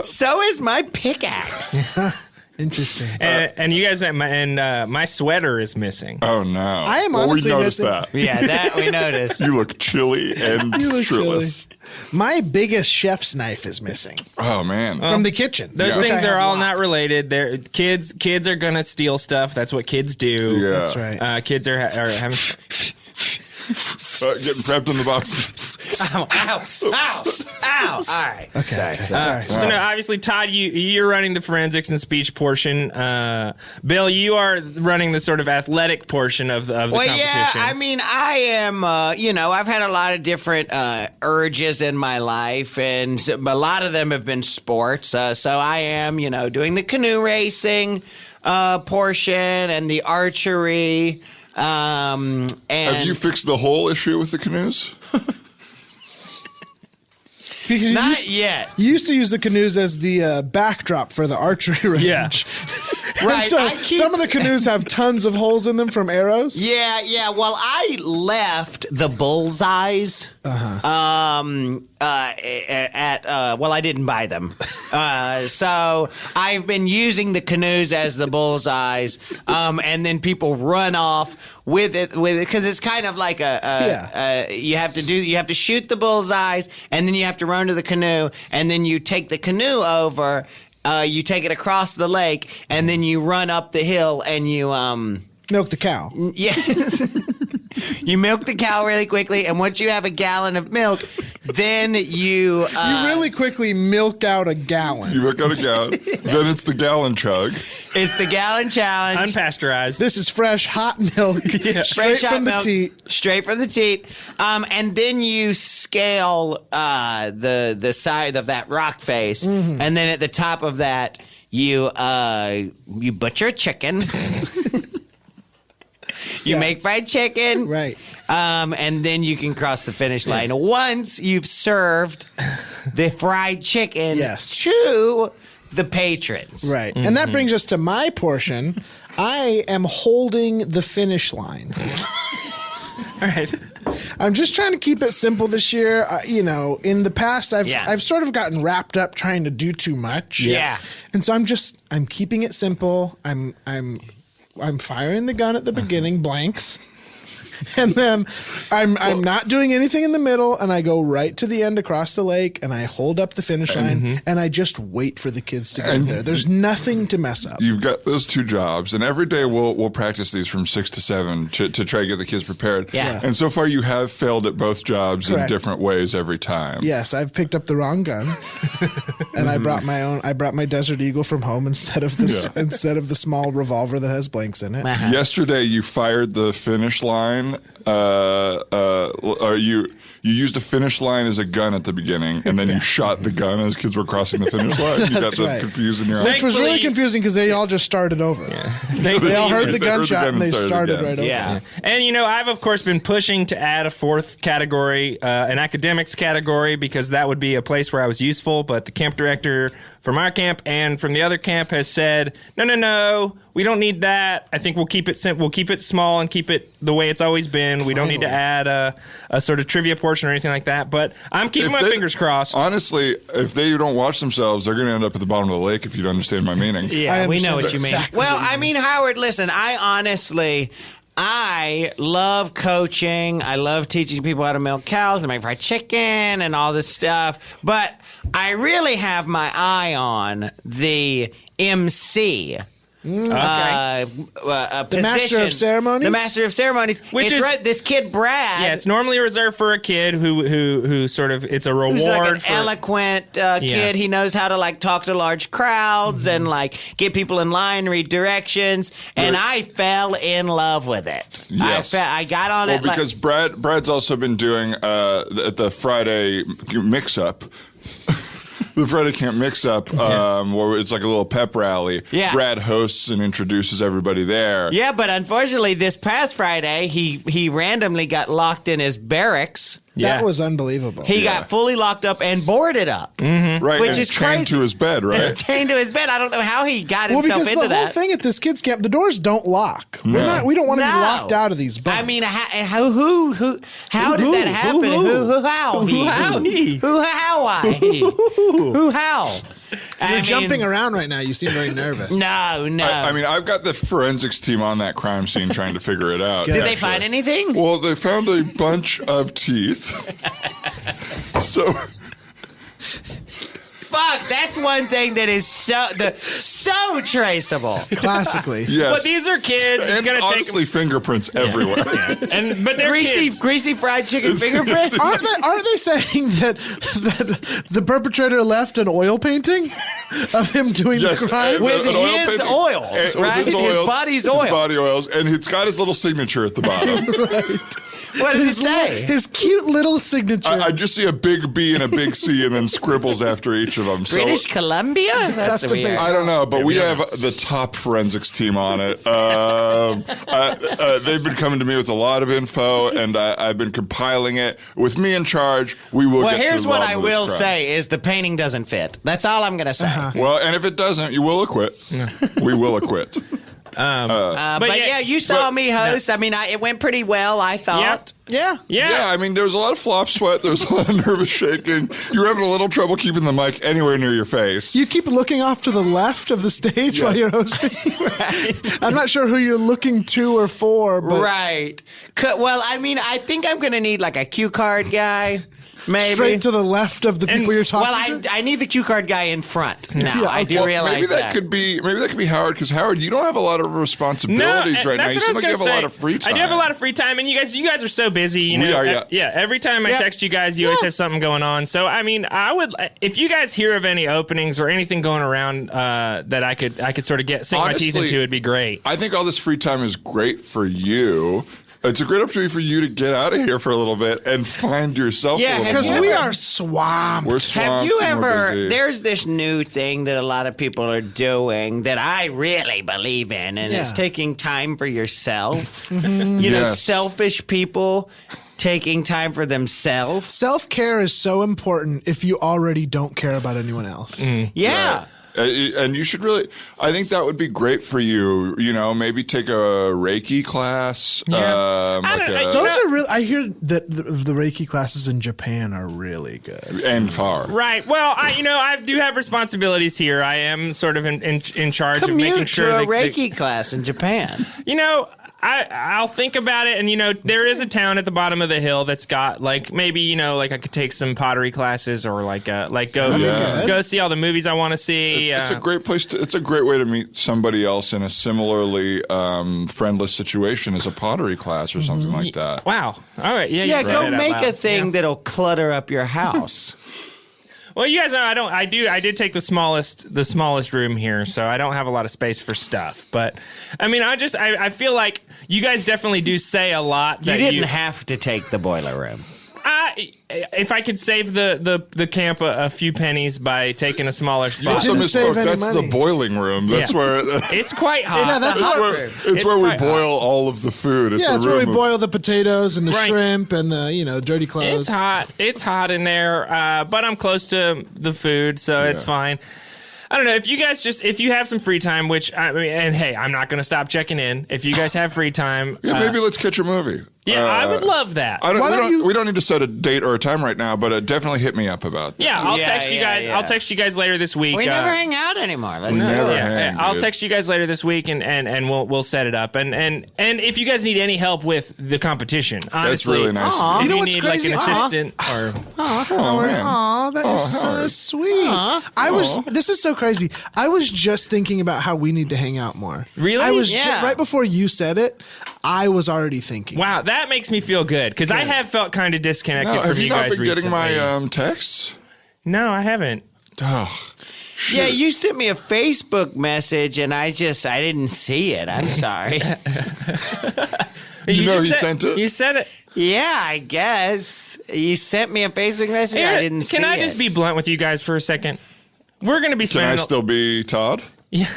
So is my pickaxe. Interesting. And you guys, my sweater is missing. Oh no! I am well, honestly we noticed missing- that. Yeah, that we noticed. You look chilly and You look shirtless. My biggest chef's knife is missing Oh man! from the kitchen. Those which things I are have all locked. not related. They're kids are gonna steal stuff. That's what kids do. Yeah, That's right. Kids are having. Getting prepped in the box. Ow, ow, ow, ow. All right. Okay. Sorry. So now, obviously, Todd, you're running the forensics and speech portion. Bill, you are running the sort of athletic portion of the Well, competition. yeah, I mean, I am, I've had a lot of different urges in my life, and a lot of them have been sports. So I am, doing the canoe racing portion and the archery. And Have you fixed the whole issue with the canoes? Because you not used, yet. you used to use the canoes as the backdrop for the archery range. Yeah. Right, And so I keep- some of the canoes have tons of holes in them from arrows. Yeah. Well, I left the bullseyes. I didn't buy them. So I've been using the canoes as the bullseyes, and then people run off with it because it's kind of like you have to shoot the bullseyes, and then you have to run to the canoe, and then you take the canoe over. You take it across the lake, and then you run up the hill, and you Milk the cow. yeah. You milk the cow really quickly, and once you have a gallon of milk, then you You really quickly milk out a gallon. You look at a gallon. Then it's the gallon chug. it's the gallon challenge. Unpasteurized. This is fresh, hot milk, straight Fresh hot from the milk, teat. straight from the teat, and then you scale the side of that rock face, and then at the top of that you butcher a chicken. You make fried chicken, Right. and then you can cross the finish line once you've served the fried chicken Yes. to the patrons. Right. And that brings us to my portion. I am holding the finish line. All right. I'm just trying to keep it simple this year. In the past, I've sort of gotten wrapped up trying to do too much. Yeah. And so I'm keeping it simple. I'm firing the gun at the beginning, blanks. And then I'm not doing anything in the middle, and I go right to the end across the lake, and I hold up the finish line, and I just wait for the kids to get there. There's nothing to mess up. You've got those 2 jobs, and every day we'll practice these from 6 to 7 to try to get the kids prepared. Yeah. And so far, you have failed at both jobs in Correct. different ways every time. Yes, I've picked up the wrong gun, and I brought my own. I brought my Desert Eagle from home instead of the small revolver that has blanks in it. Yesterday, you fired the finish line. Or you used a finish line as a gun at the beginning, and then you shot the gun as kids were crossing the finish line. You got That's them right. confused in your Which was really Thankfully- confusing because they all just started over. Thankfully, They all heard They the heard the gunshot gun and they and started started again. right over. Yeah. And I've of course been pushing to add a 4th category, an academics category, because that would be a place where I was useful. But the camp director from our camp and from the other camp has said, no, we don't need that. I think we'll keep it simple. We'll keep it small and keep it the way it's always been. We don't need to add a sort of trivia portion or anything like that. But I'm keeping my fingers crossed. Honestly, if they don't watch themselves, they're going to end up at the bottom of the lake, if you don't understand my meaning. Yeah, we know what you mean. Well, I mean, Howard, listen, I love coaching. I love teaching people how to milk cows and make fried chicken and all this stuff. But I really have my eye on the MC. Okay. The master of ceremonies? The master of ceremonies. Which is right, this kid Brad. Yeah, it's normally reserved for a kid who sort of, it's a reward who's like an for eloquent kid. He knows how to like talk to large crowds and like get people in line, read directions. And I fell in love with it. Yes. I got on it. Well, because Brad's also been doing the Friday mix-up. The Friday Camp Mix-Up, where it's like a little pep rally. Yeah. Brad hosts and introduces everybody there. Yeah, but unfortunately, this past Friday, he randomly got locked in his barracks. That was unbelievable. He got fully locked up and boarded up. Right, Which and is chained crazy. to his bed, right? Chained to his bed. I don't know how he got Well, himself because into the whole that. thing at this kids camp, the doors don't lock. We don't want to be locked out of these bunks. I mean, how did that happen? How? You're jumping around right now. You seem very nervous. No. I mean, I've got the forensics team on that crime scene trying to figure it out. Did they find anything? Well, they found a bunch of teeth. So... Fuck, that's one thing that is so traceable. Classically. Yes. But these are kids. It's and going to take honestly, fingerprints everywhere. but they're kids. Greasy fried chicken fingerprints. Aren't they saying that the perpetrator left an oil painting of him doing the crime? With an oil his painting. oils, right? With His body's oils. His body oils, and it's got his little signature at the bottom. What does it say? His cute little signature. I just see a big B and a big C, and then scribbles after each of them. British Columbia? That's Tough to weird. beat. I don't know, but we have the top forensics team on it. They've been coming to me with a lot of info, and I've been compiling it. With me in charge, we will Well, get to here's the what bottom I of this will crime. say is the painting doesn't fit. That's all I'm going to say. Well, and if it doesn't, you will acquit. We will acquit. But yeah, you saw me host. I mean, it went pretty well, I thought. yeah. Yeah, I mean, there was a lot of flop sweat. There was a lot of nervous shaking. You were having a little trouble keeping the mic anywhere near your face. You keep looking off to the left of the stage while you're hosting. I'm not sure who you're looking to or for, but Right. Well, I mean, I think I'm going to need like a cue card guy. Maybe. straight to the left of the people you're talking Well, to. I need the cue card guy in front now. Yeah, I do Well, realize maybe that could be Howard, because Howard, you don't have a lot of responsibilities right now. You that's seem what like I you was have a gonna lot say. of free time. I do have a lot of free time, and you guys are so busy. You know, We are, yeah. Every time I text you guys, you always have something going on. So I mean, I would, if you guys hear of any openings or anything going around that I could sort of sink my teeth into, it'd be great. I think all this free time is great for you. It's a great opportunity for you to get out of here for a little bit and find yourself Yeah, a little because Because more. we are swamped. We're swamped. Have you and we're ever? busy. There's this new thing that a lot of people are doing that I really believe in, and it's Yeah. taking time for yourself. You know, Yes. selfish people taking time for themselves. Self-care is so important if you already don't care about anyone else. Yeah. And you should really, I think that would be great for you. You know, maybe take a Reiki class. Yeah. Those are really. I hear that the Reiki classes in Japan are really good. and far. Right. Well, I do have responsibilities here. I am sort of in charge of making Commute sure to a that Reiki class in Japan. I'll think about it, and there is a town at the bottom of the hill that's got like maybe like I could take some pottery classes or go see all the movies I want to see. It's a great place to. It's a great way to meet somebody else in a similarly friendless situation as a pottery class or something like that. Wow. All right. Yeah. Yeah, you said go it out make loud. a thing Yeah. that'll clutter up your house. Well, you guys know I did take the smallest room here, so I don't have a lot of space for stuff. But I mean, I feel like you guys definitely do say a lot. You That didn't have to take the boiler room. if I could save the camp a few pennies by taking a smaller You spot. also didn't save misspoke. any That's money. the boiling room. That's Yeah. where. It's quite hot. Yeah, that's hot where. room. It's where we quite hot. boil all of the food. It's Yeah, a it's where we room of- boil the potatoes and the Right. shrimp and the dirty clothes. It's hot. It's hot in there, but I'm close to the food, so it's fine. I don't know if you have some free time, which I mean, and hey, I'm not going to stop checking in. If you guys have free time, maybe let's catch a movie. Yeah, I would love that. We don't need to set a date or a time right now, but definitely hit me up about that. Yeah, I'll text you guys. Yeah. I'll text you guys later this week. We never hang out anymore. Let's do it. I'll text you guys later this week, and we'll set it up. And if you guys need any help with the competition, honestly, that's really nice. If you need like an assistant or that is so sweet. This is so crazy. I was just thinking about how we need to hang out more. Really? I was right before you said it. I was already thinking. Wow, that makes me feel good because I have felt kind of disconnected from you guys recently. Have you not been getting my texts? No, I haven't. Oh, shit. Yeah, you sent me a Facebook message and I didn't see it. I'm sorry. He sent it? You said it. Yeah, I guess. You sent me a Facebook message. I didn't see it. Can I just be blunt with you guys for a second? We're going to be spending... Can I still be Todd? Yeah.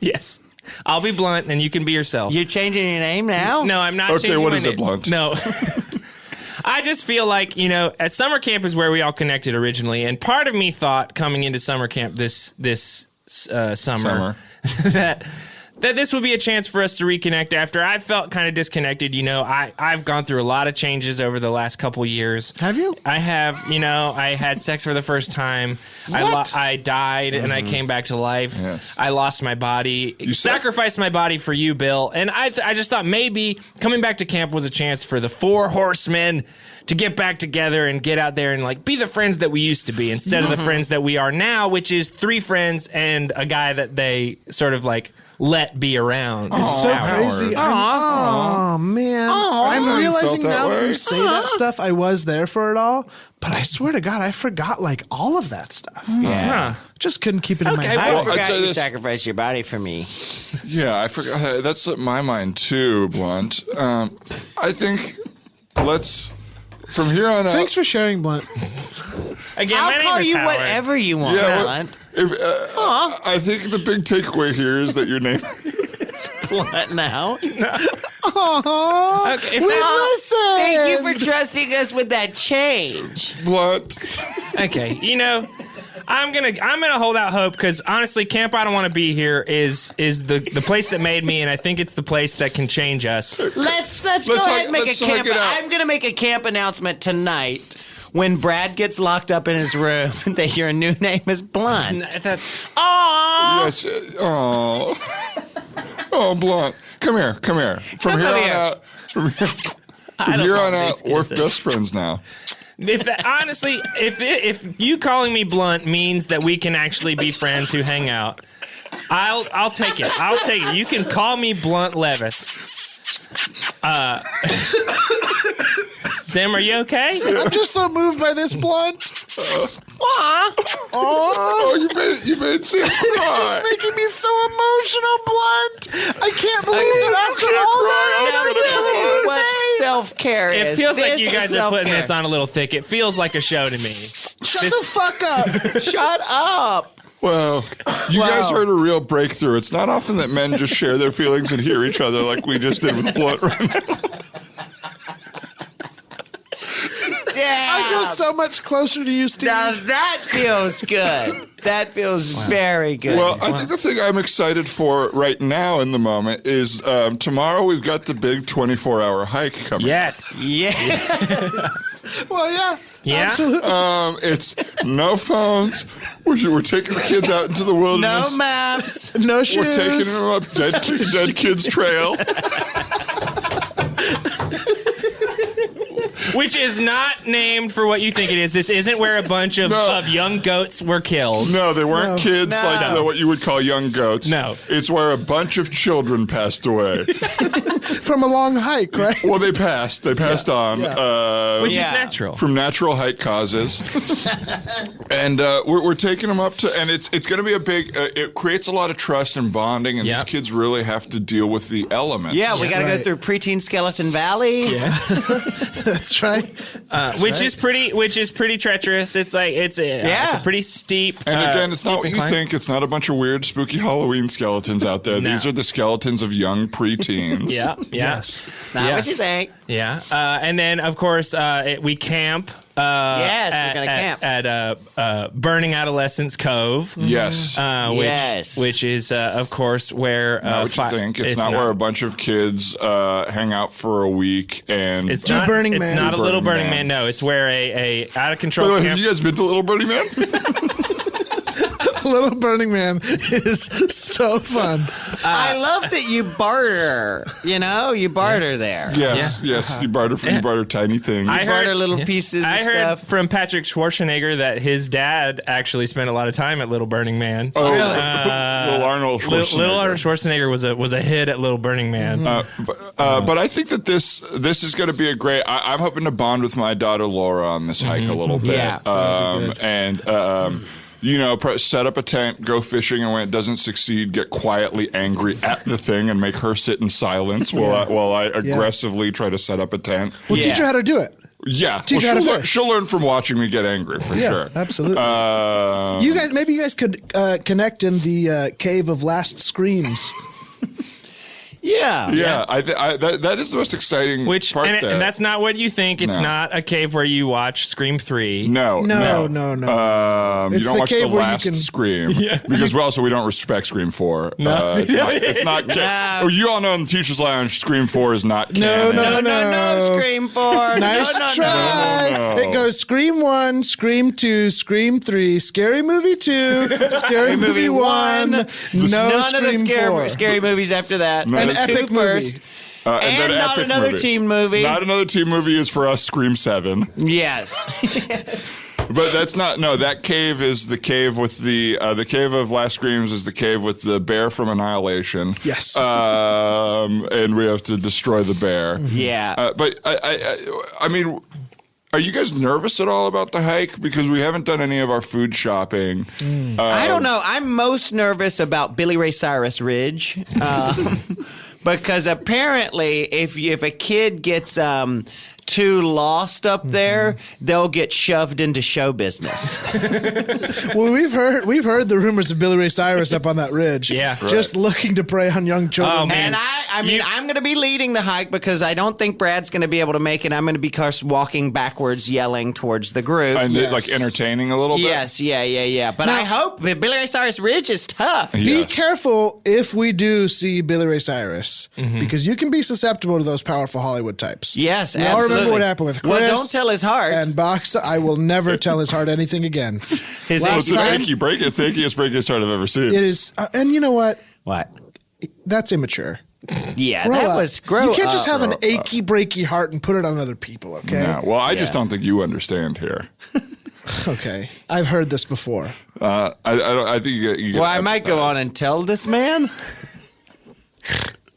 Yes. I'll be blunt, and you can be yourself. You're changing your name now? No, I'm not changing my name. Okay, what is it, Blunt? No. I just feel like, at summer camp is where we all connected originally, and part of me thought coming into summer camp this summer. that this would be a chance for us to reconnect after I felt kind of disconnected. I've gone through a lot of changes over the last couple years. Have you? I have. I had sex for the first time. What? I died and I came back to life. Yes. I lost my body. Sacrificed my body for you, Bill. And I just thought maybe coming back to camp was a chance for the 4 horsemen to get back together and get out there and be the friends that we used to be instead of the friends that we are now, which is 3 friends and a guy that they sort of let be around. It's so crazy. Oh man. I'm realizing now that you say that stuff, I was there for it all, but I swear to God, I forgot all of that stuff. Yeah. Just couldn't keep it in my head. I forgot you sacrificed your body for me. Yeah, I forgot. That's my mind too, Blunt. I think let's... From here on out... Thanks for sharing, Blunt. Again, I'll my name call is you Howard. whatever you want, Blunt. I think the big takeaway here is that your name... Blunt now. Aww. Okay, We listen. Thank you for trusting us with that change. Blunt. Okay, I'm gonna hold out hope because honestly, Camp I Don't Want to Be Here is the place that made me, and I think it's the place that can change us. Let's go ahead and make a camp. I'm gonna make a camp announcement tonight. When Brad gets locked up in his room, that your new name is Blunt. Aww. Yes. Oh, Blunt. Come here. From here on out, we're best friends now. If you calling me Blunt means that we can actually be friends who hang out, I'll take it. You can call me Blunt Levis. Sam, are you okay? I'm just so moved by this, Blunt. You made Sam cry. It's making me so emotional, Blunt. I can't believe that after all that, This is what self-care is. It feels like This you is guys are putting self-care. this on a little thick. It feels like a show to me. Shut the fuck up. Shut up. Well, you guys heard a real breakthrough. It's not often that men just share their feelings and hear each other like we just did with Blunt right now. Damn. I feel so much closer to you, Steve. Now that feels good. That feels very good. Well, I think the thing I'm excited for right now in the moment is tomorrow we've got the big 24-hour hike coming. Yes. Yeah. Well, yeah. Yeah. Absolutely. It's no phones. We're taking the kids out into the wilderness. No maps. No shoes. We're taking them up Dead Kids Trail. Which is not named for what you think it is. This isn't where a bunch of young goats were killed. No, they weren't kids like what you would call young goats. No. It's where a bunch of children passed away. From a long hike, right? Well, they passed. They passed on. Which is natural. From natural hike causes. And we're taking them up to, and it's going to be a big, it creates a lot of trust and bonding, and these kids really have to deal with the elements. Yeah, we got to go through Preteen Skeleton Valley. Yes. That's right. Which is pretty treacherous. It's a pretty steep. And again, it's not what you incline. think. It's not a bunch of weird, spooky Halloween skeletons out there. No. These are the skeletons of young preteens. Yeah. Yes. Not what you think. Yeah. And then, of course, we camp. Yes, we're gonna camp at Burning Adolescence Cove. Yes. Which is of course where What you think? It's not where a bunch of kids hang out for a week and it's not Burning it's Man. not a Little Burning Man. Man. No, it's where a out of control. By the way, camp- have you guys been to Little Burning Man? Little Burning Man is so fun. I love that you barter. You barter there. Yes. You barter tiny things. I heard- Barter little pieces I of heard stuff. from Patrick Schwarzenegger that his dad actually spent a lot of time at Little Burning Man. Little Arnold Schwarzenegger. Little Arnold Schwarzenegger was a hit at Little Burning Man. But I think that this is going to be a great. I'm hoping to bond with my daughter Laura on this hike a little bit. Yeah. Set up a tent, go fishing, and when it doesn't succeed, get quietly angry at the thing and make her sit in silence while I aggressively try to set up a tent. We'll teach her how to do it. Yeah, Teach her how to fish. she'll learn from watching me get angry for sure. Absolutely. Maybe you guys could connect in the Cave of Last Screams. Yeah. That is the most exciting part there. And that's not what you think. It's not a cave where you watch Scream 3. No. You It's don't the watch cave the where you last can- Scream we don't respect Scream 4. No. It's not. No. You all know in the Teachers Lounge, Scream 4 is not canon. No, Scream 4. Nice try. no. It goes Scream 1, Scream 2, Scream 3, Scary Movie 2, Scary Movie 1. None of the Scream 4. scary movies after that. An The two epic movie. first. And then And not epic another movie. teen movie. Not another teen movie is for us. Scream 7. Yes. But that's not. No, that cave is the cave with the cave of Last Screams is the cave with the bear from Annihilation. Yes. And we have to destroy the bear. Yeah. But I mean, are you guys nervous at all about the hike? Because we haven't done any of our food shopping. I don't know. I'm most nervous about Billy Ray Cyrus Ridge. Because apparently if a kid gets too lost up there, they'll get shoved into show business. Well, we've heard the rumors of Billy Ray Cyrus up on that ridge. Yeah. Just looking to prey on young children. Oh, man. And I'm going to be leading the hike because I don't think Brad's going to be able to make it. I'm going to be walking backwards, yelling towards the group. And like entertaining a little bit. Yes, yeah. But I hope Billy Ray Cyrus Ridge is tough. Be Yes. careful if we do see Billy Ray Cyrus, because you can be susceptible to those powerful Hollywood types. Yes, we all absolutely. remember what happened with Chris. Well, don't tell his heart. And Box. I will never tell his heart anything again. His Well, Last it's an time, achy break. It's the achiest breakiest heart I've ever seen. it is, and you know what? What? That's immature. Yeah, Grow that up. was grow You can't just up. have an achy, breaky heart and put it on other people. Okay. Yeah. Well, I just Yeah. don't think you understand here. Okay. I've heard this before. I think you Well, I might go on and tell this man.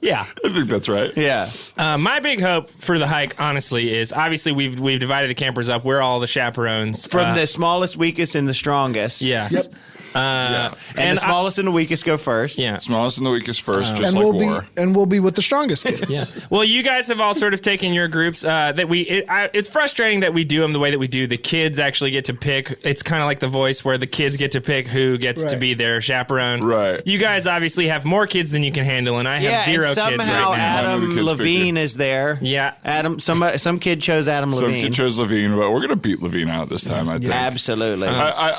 Yeah. I think that's right. Yeah. My big hope for the hike, honestly, is obviously we've divided the campers up. We're all the chaperones. From the smallest, weakest, and the strongest. Yes. Yep. And the smallest and the weakest go first. Yeah. Smallest and the weakest first, just And like we'll war. we'll be with the strongest kids. Yeah. Well, you guys have all sort of taken your groups. It's frustrating that we do them the way that we do. The kids actually get to pick. It's kind of like The Voice, where the kids get to pick who gets to Right. be their chaperone. Right. You guys obviously have more kids than you can handle, and I have zero and kids somehow right now. None of the Adam kids Levine pick you. is there. Yeah. Adam. Some kid chose Adam Some Levine. kid chose Levine, but we're going to beat Levine out this time, I think. Absolutely. So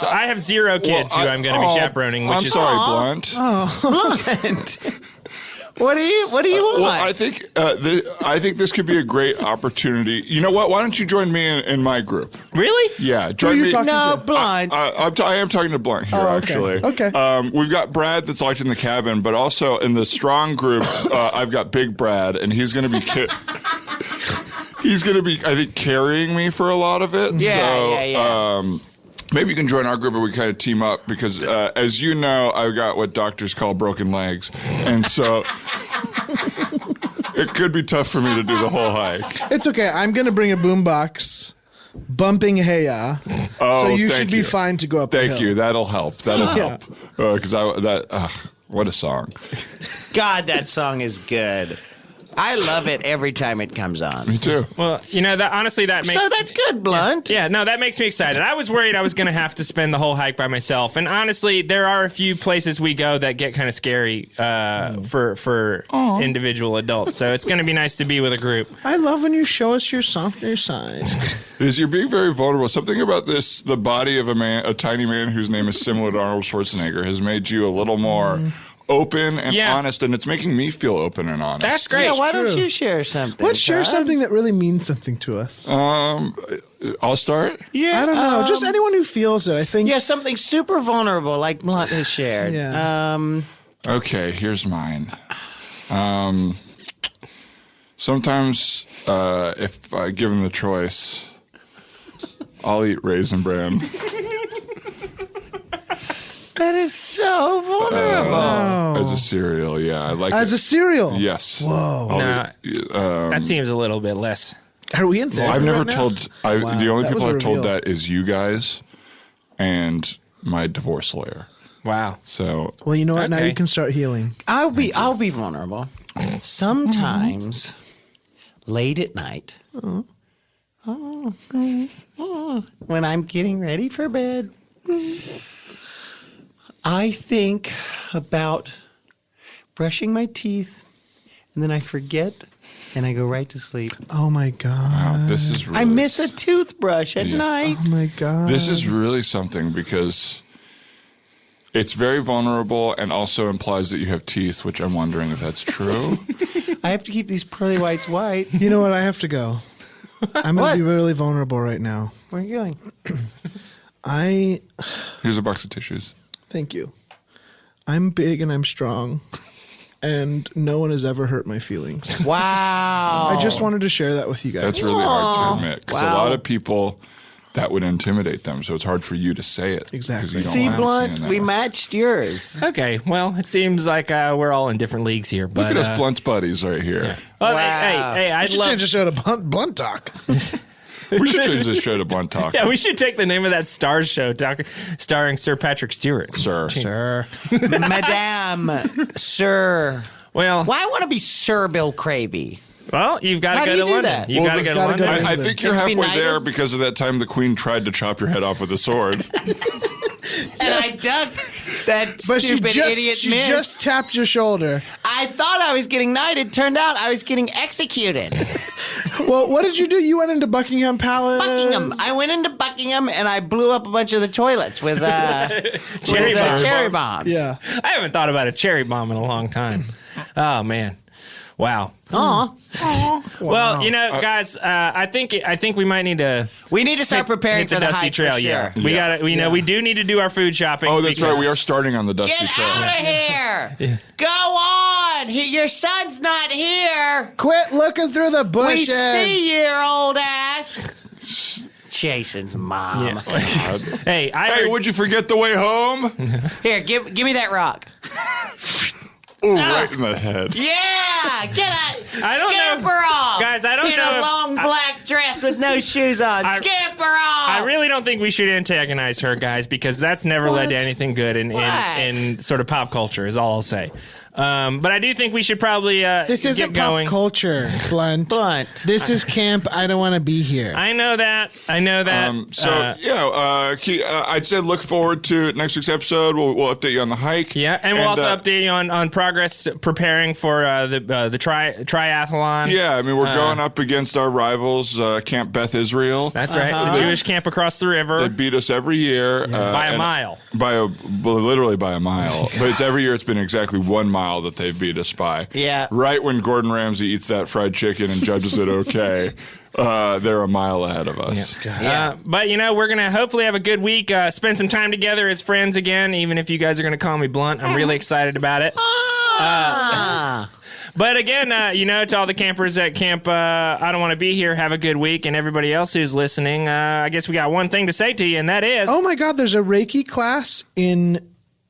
I have zero kids who I'm going to be chaperoning, which I'm is sorry, Blunt. What do you want? Well, I think this could be a great opportunity. You know what? Why don't you join me in my group? really. Yeah, Who are join you me. talking no, to? blind. I am talking to Blunt here, Oh, okay. actually. Okay. We've got Brad that's locked in the cabin, but also in the strong group, I've got Big Brad, and he's going to be he's going to be, I think, carrying me for a lot of it. Yeah. Maybe you can join our group and we kind of team up because, as you know, I've got what doctors call broken legs, and so it could be tough for me to do the whole hike. It's okay. I'm going to bring a boombox, bumping Hey Ya. Oh, so you thank should be fine to go up the Thank hill. you. That'll help. That'll Yeah. help. Because what a song. God, that song is good. I love it every time it comes on. Me too. Well, honestly, that makes... So that's good, Blunt. Yeah, no, that makes me excited. I was worried I was going to have to spend the whole hike by myself. And honestly, there are a few places we go that get kind of scary for individual adults. So it's going to be nice to be with a group. I love when you show us your softer side. Is you're being very vulnerable. Something about this, the body of a tiny man whose name is similar to Arnold Schwarzenegger, has made you a little more open and honest, and it's making me feel open and honest. That's great. Yeah, why True. don't you share something? Let's share Todd? something that really means something to us. I'll start. Yeah, I don't know. Just anyone who feels it, I think. Yeah, something super vulnerable like Blunt has shared. Yeah. Okay, here's mine. Sometimes, if given the choice, I'll eat Raisin Bran. That is so vulnerable. As a cereal, yeah. I like As it. a cereal. Yes. Whoa. That seems a little bit less. Are we in there? I've never right now? told. The only That people was a I've told reveal. that is you guys and my divorce lawyer. Wow. So Well, you know what? Now Okay. you can start healing. I'll be vulnerable. Sometimes late at night, when I'm getting ready for bed, I think about brushing my teeth, and then I forget, and I go right to sleep. Oh my god. wow, this is really. I miss a toothbrush at night. Oh my god. This is really something because it's very vulnerable and also implies that you have teeth, which I'm wondering if that's true. I have to keep these pearly whites white. You know what? I have to go. I'm What? gonna be really vulnerable right now. Where are you going? Here's a box of tissues. Thank you. I'm big and I'm strong, and no one has ever hurt my feelings. Wow. I just wanted to share that with you guys. That's really hard to admit because a Wow. lot of people that would intimidate them. So it's hard for you to say it. 'cause Exactly. you don't See, want to Blunt, it that we way. matched yours. Okay, well, it seems like we're all in different leagues here. But, Look at us Blunt's buddies right here. Well, Wow. hey, I I'd should love... change the show to Blunt Talk. We should change this show to Blunt Talk. Yeah, we should take the name of that Stars show starring Sir Patrick Stewart. Sir. Madame, Sir. Well, Why I want to be Sir Bill Craby? Well, you've got How to do go you to do London. that? You've Well, got to we've go to gotta go London. to I England. think you're Let's be halfway there knighted. because of that time the Queen tried to chop your head off with a sword. And I ducked that But she stupid idiot she miss. just tapped your shoulder. I thought I was getting knighted. Turned out I was getting executed. Well, what did you do? You went into Buckingham Palace. Buckingham. I went into Buckingham and I blew up a bunch of the toilets with Cherry bombs. cherry bombs. Yeah. I haven't thought about a cherry bomb in a long time. Oh man, wow. Aw. Well, guys, I think we might need to We need to start preparing hit for the dusty hike trail. for sure. Yeah, we got to. We do need to do our food shopping. Oh, that's because- right. We are starting on the Dusty Get Trail. out of here! Go on! Your son's not here! Quit looking through the We bushes. see you, old ass! Jason's mom. Yeah. Hey, I Hey, heard- would you forget the way home? Here, give me that rock. Ooh, right in the head. Yeah! Get out! I don't know- Scamper off! Guys, I don't in know a if- long black dress with no shoes on. Scamper off! I really don't think we should antagonize her, guys, because that's never led to What? anything good in What? sort of pop culture. Is all I'll say. But I do think we should probably This get isn't going. pop culture, Blunt. Blunt. This is camp. I don't want to be here. I know that. I'd say look forward to next week's episode. We'll update you on the hike. Yeah, and we'll also update you on progress preparing for the triathlon. Yeah, I mean, we're going up against our rivals, Camp Beth Israel. That's right. The Jewish camp across the river They beat us every year. by a and- mile. Literally by a mile. But it's every year it's been exactly 1 mile that they've beat us by. Yeah. Right when Gordon Ramsay eats that fried chicken and judges it okay, they're a mile ahead of us. But we're gonna hopefully have a good week. Spend some time together as friends again. Even if you guys are gonna call me Blunt, I'm really excited about it. But again, to all the campers at Camp I Don't Want to Be Here, have a good week. And everybody else who's listening, I guess we got one thing to say to you, and that is... Oh my God, there's a Reiki class in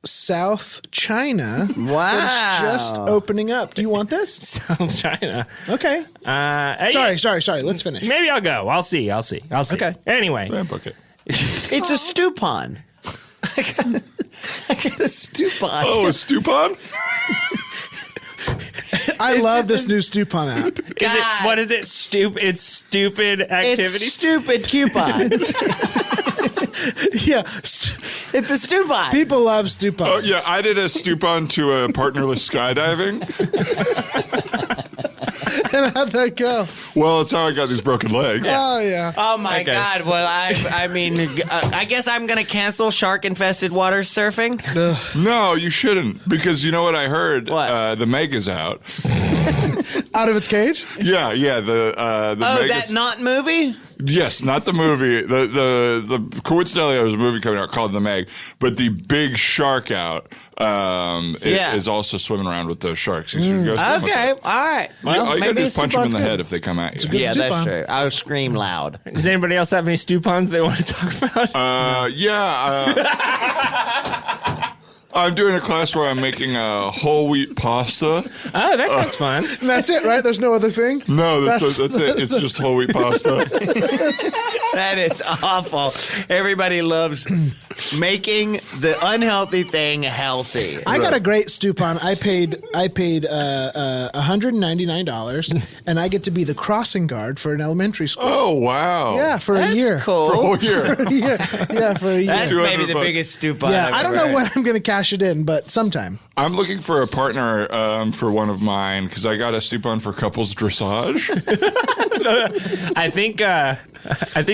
South China. Wow. That's just opening up. Do you want this? South China. Okay. Hey, Sorry. Let's finish. maybe I'll go. I'll see. Okay. Anyway. Yeah, book it. It's a stew pond. I got a stew pond. Oh, a stew pond? I love this new Stupon app. What is it? It's stupid activities. It's stupid coupons. Yeah. It's a Stupon. People love Stupon. Oh, yeah, I did a Stupon to a partnerless skydiving. And how'd that go? Well, it's how I got these broken legs. Oh, yeah. Oh my Okay. God! Well, I mean, I guess I'm gonna cancel shark-infested water surfing. No, you shouldn't, because you know what I heard? What? The Meg is out. Out of its cage? Yeah, the Oh, Meg that is, not movie? yes, not the movie. The coincidentally, there was a movie coming out called The Meg, but the big shark out is also swimming around with those sharks. You should go swim with Okay, them. all right. Well, All you gotta maybe do is punch them in the Stupon's head good. if they come at you. good Yeah, that's Stupon. true. I'll scream loud. Does anybody else have any Stupons they want to talk about? I'm doing a class where I'm making a whole wheat pasta. Oh, that sounds fun. And that's it, right? There's no other thing? No, that's it. It's just whole wheat pasta. That is awful. Everybody loves making the unhealthy thing healthy. I got a great Stupon. I paid $199, and I get to be the crossing guard for an elementary school. Oh, wow. Yeah, for a year. Cool. For a whole year. Yeah, for a year. That's maybe the $200. biggest Stupon. Yeah, I've I don't ever know when heard. I'm going to cash it in, but sometime. I'm looking for a partner for one of mine because I got a Stupon for couples dressage. I think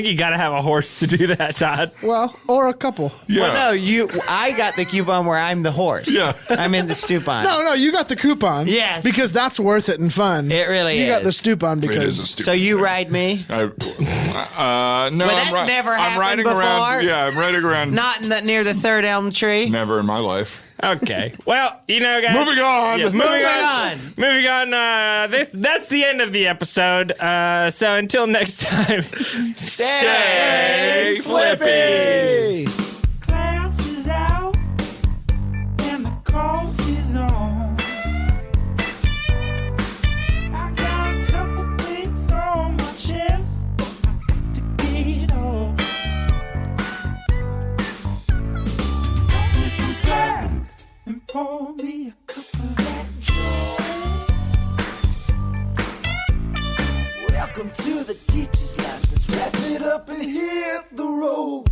you got to have a horse to do that, Todd. Well, or a couple. Yeah. Well, no, I got the coupon where I'm the horse. Yeah. I'm in the Stupon. No, you got the coupon. Yes. Because that's worth it and fun. It really You got the is. Stupon It is a because... stupid So you thing. ride me? No, that's never I'm happened riding before? around. Yeah, I'm riding around. Not near the third elm tree? Never in my life. Okay. Well, you know, guys. Moving on. Yeah, Moving on. Moving on. That's the end of the episode. So until next time, Stay flippy. Class is out and the coffee's on. I got a couple things on my chest I got to get off. Cut me some slack and pour me a cup of that joy. Welcome to the teacher's lounge. Let's wrap it up and hit the road.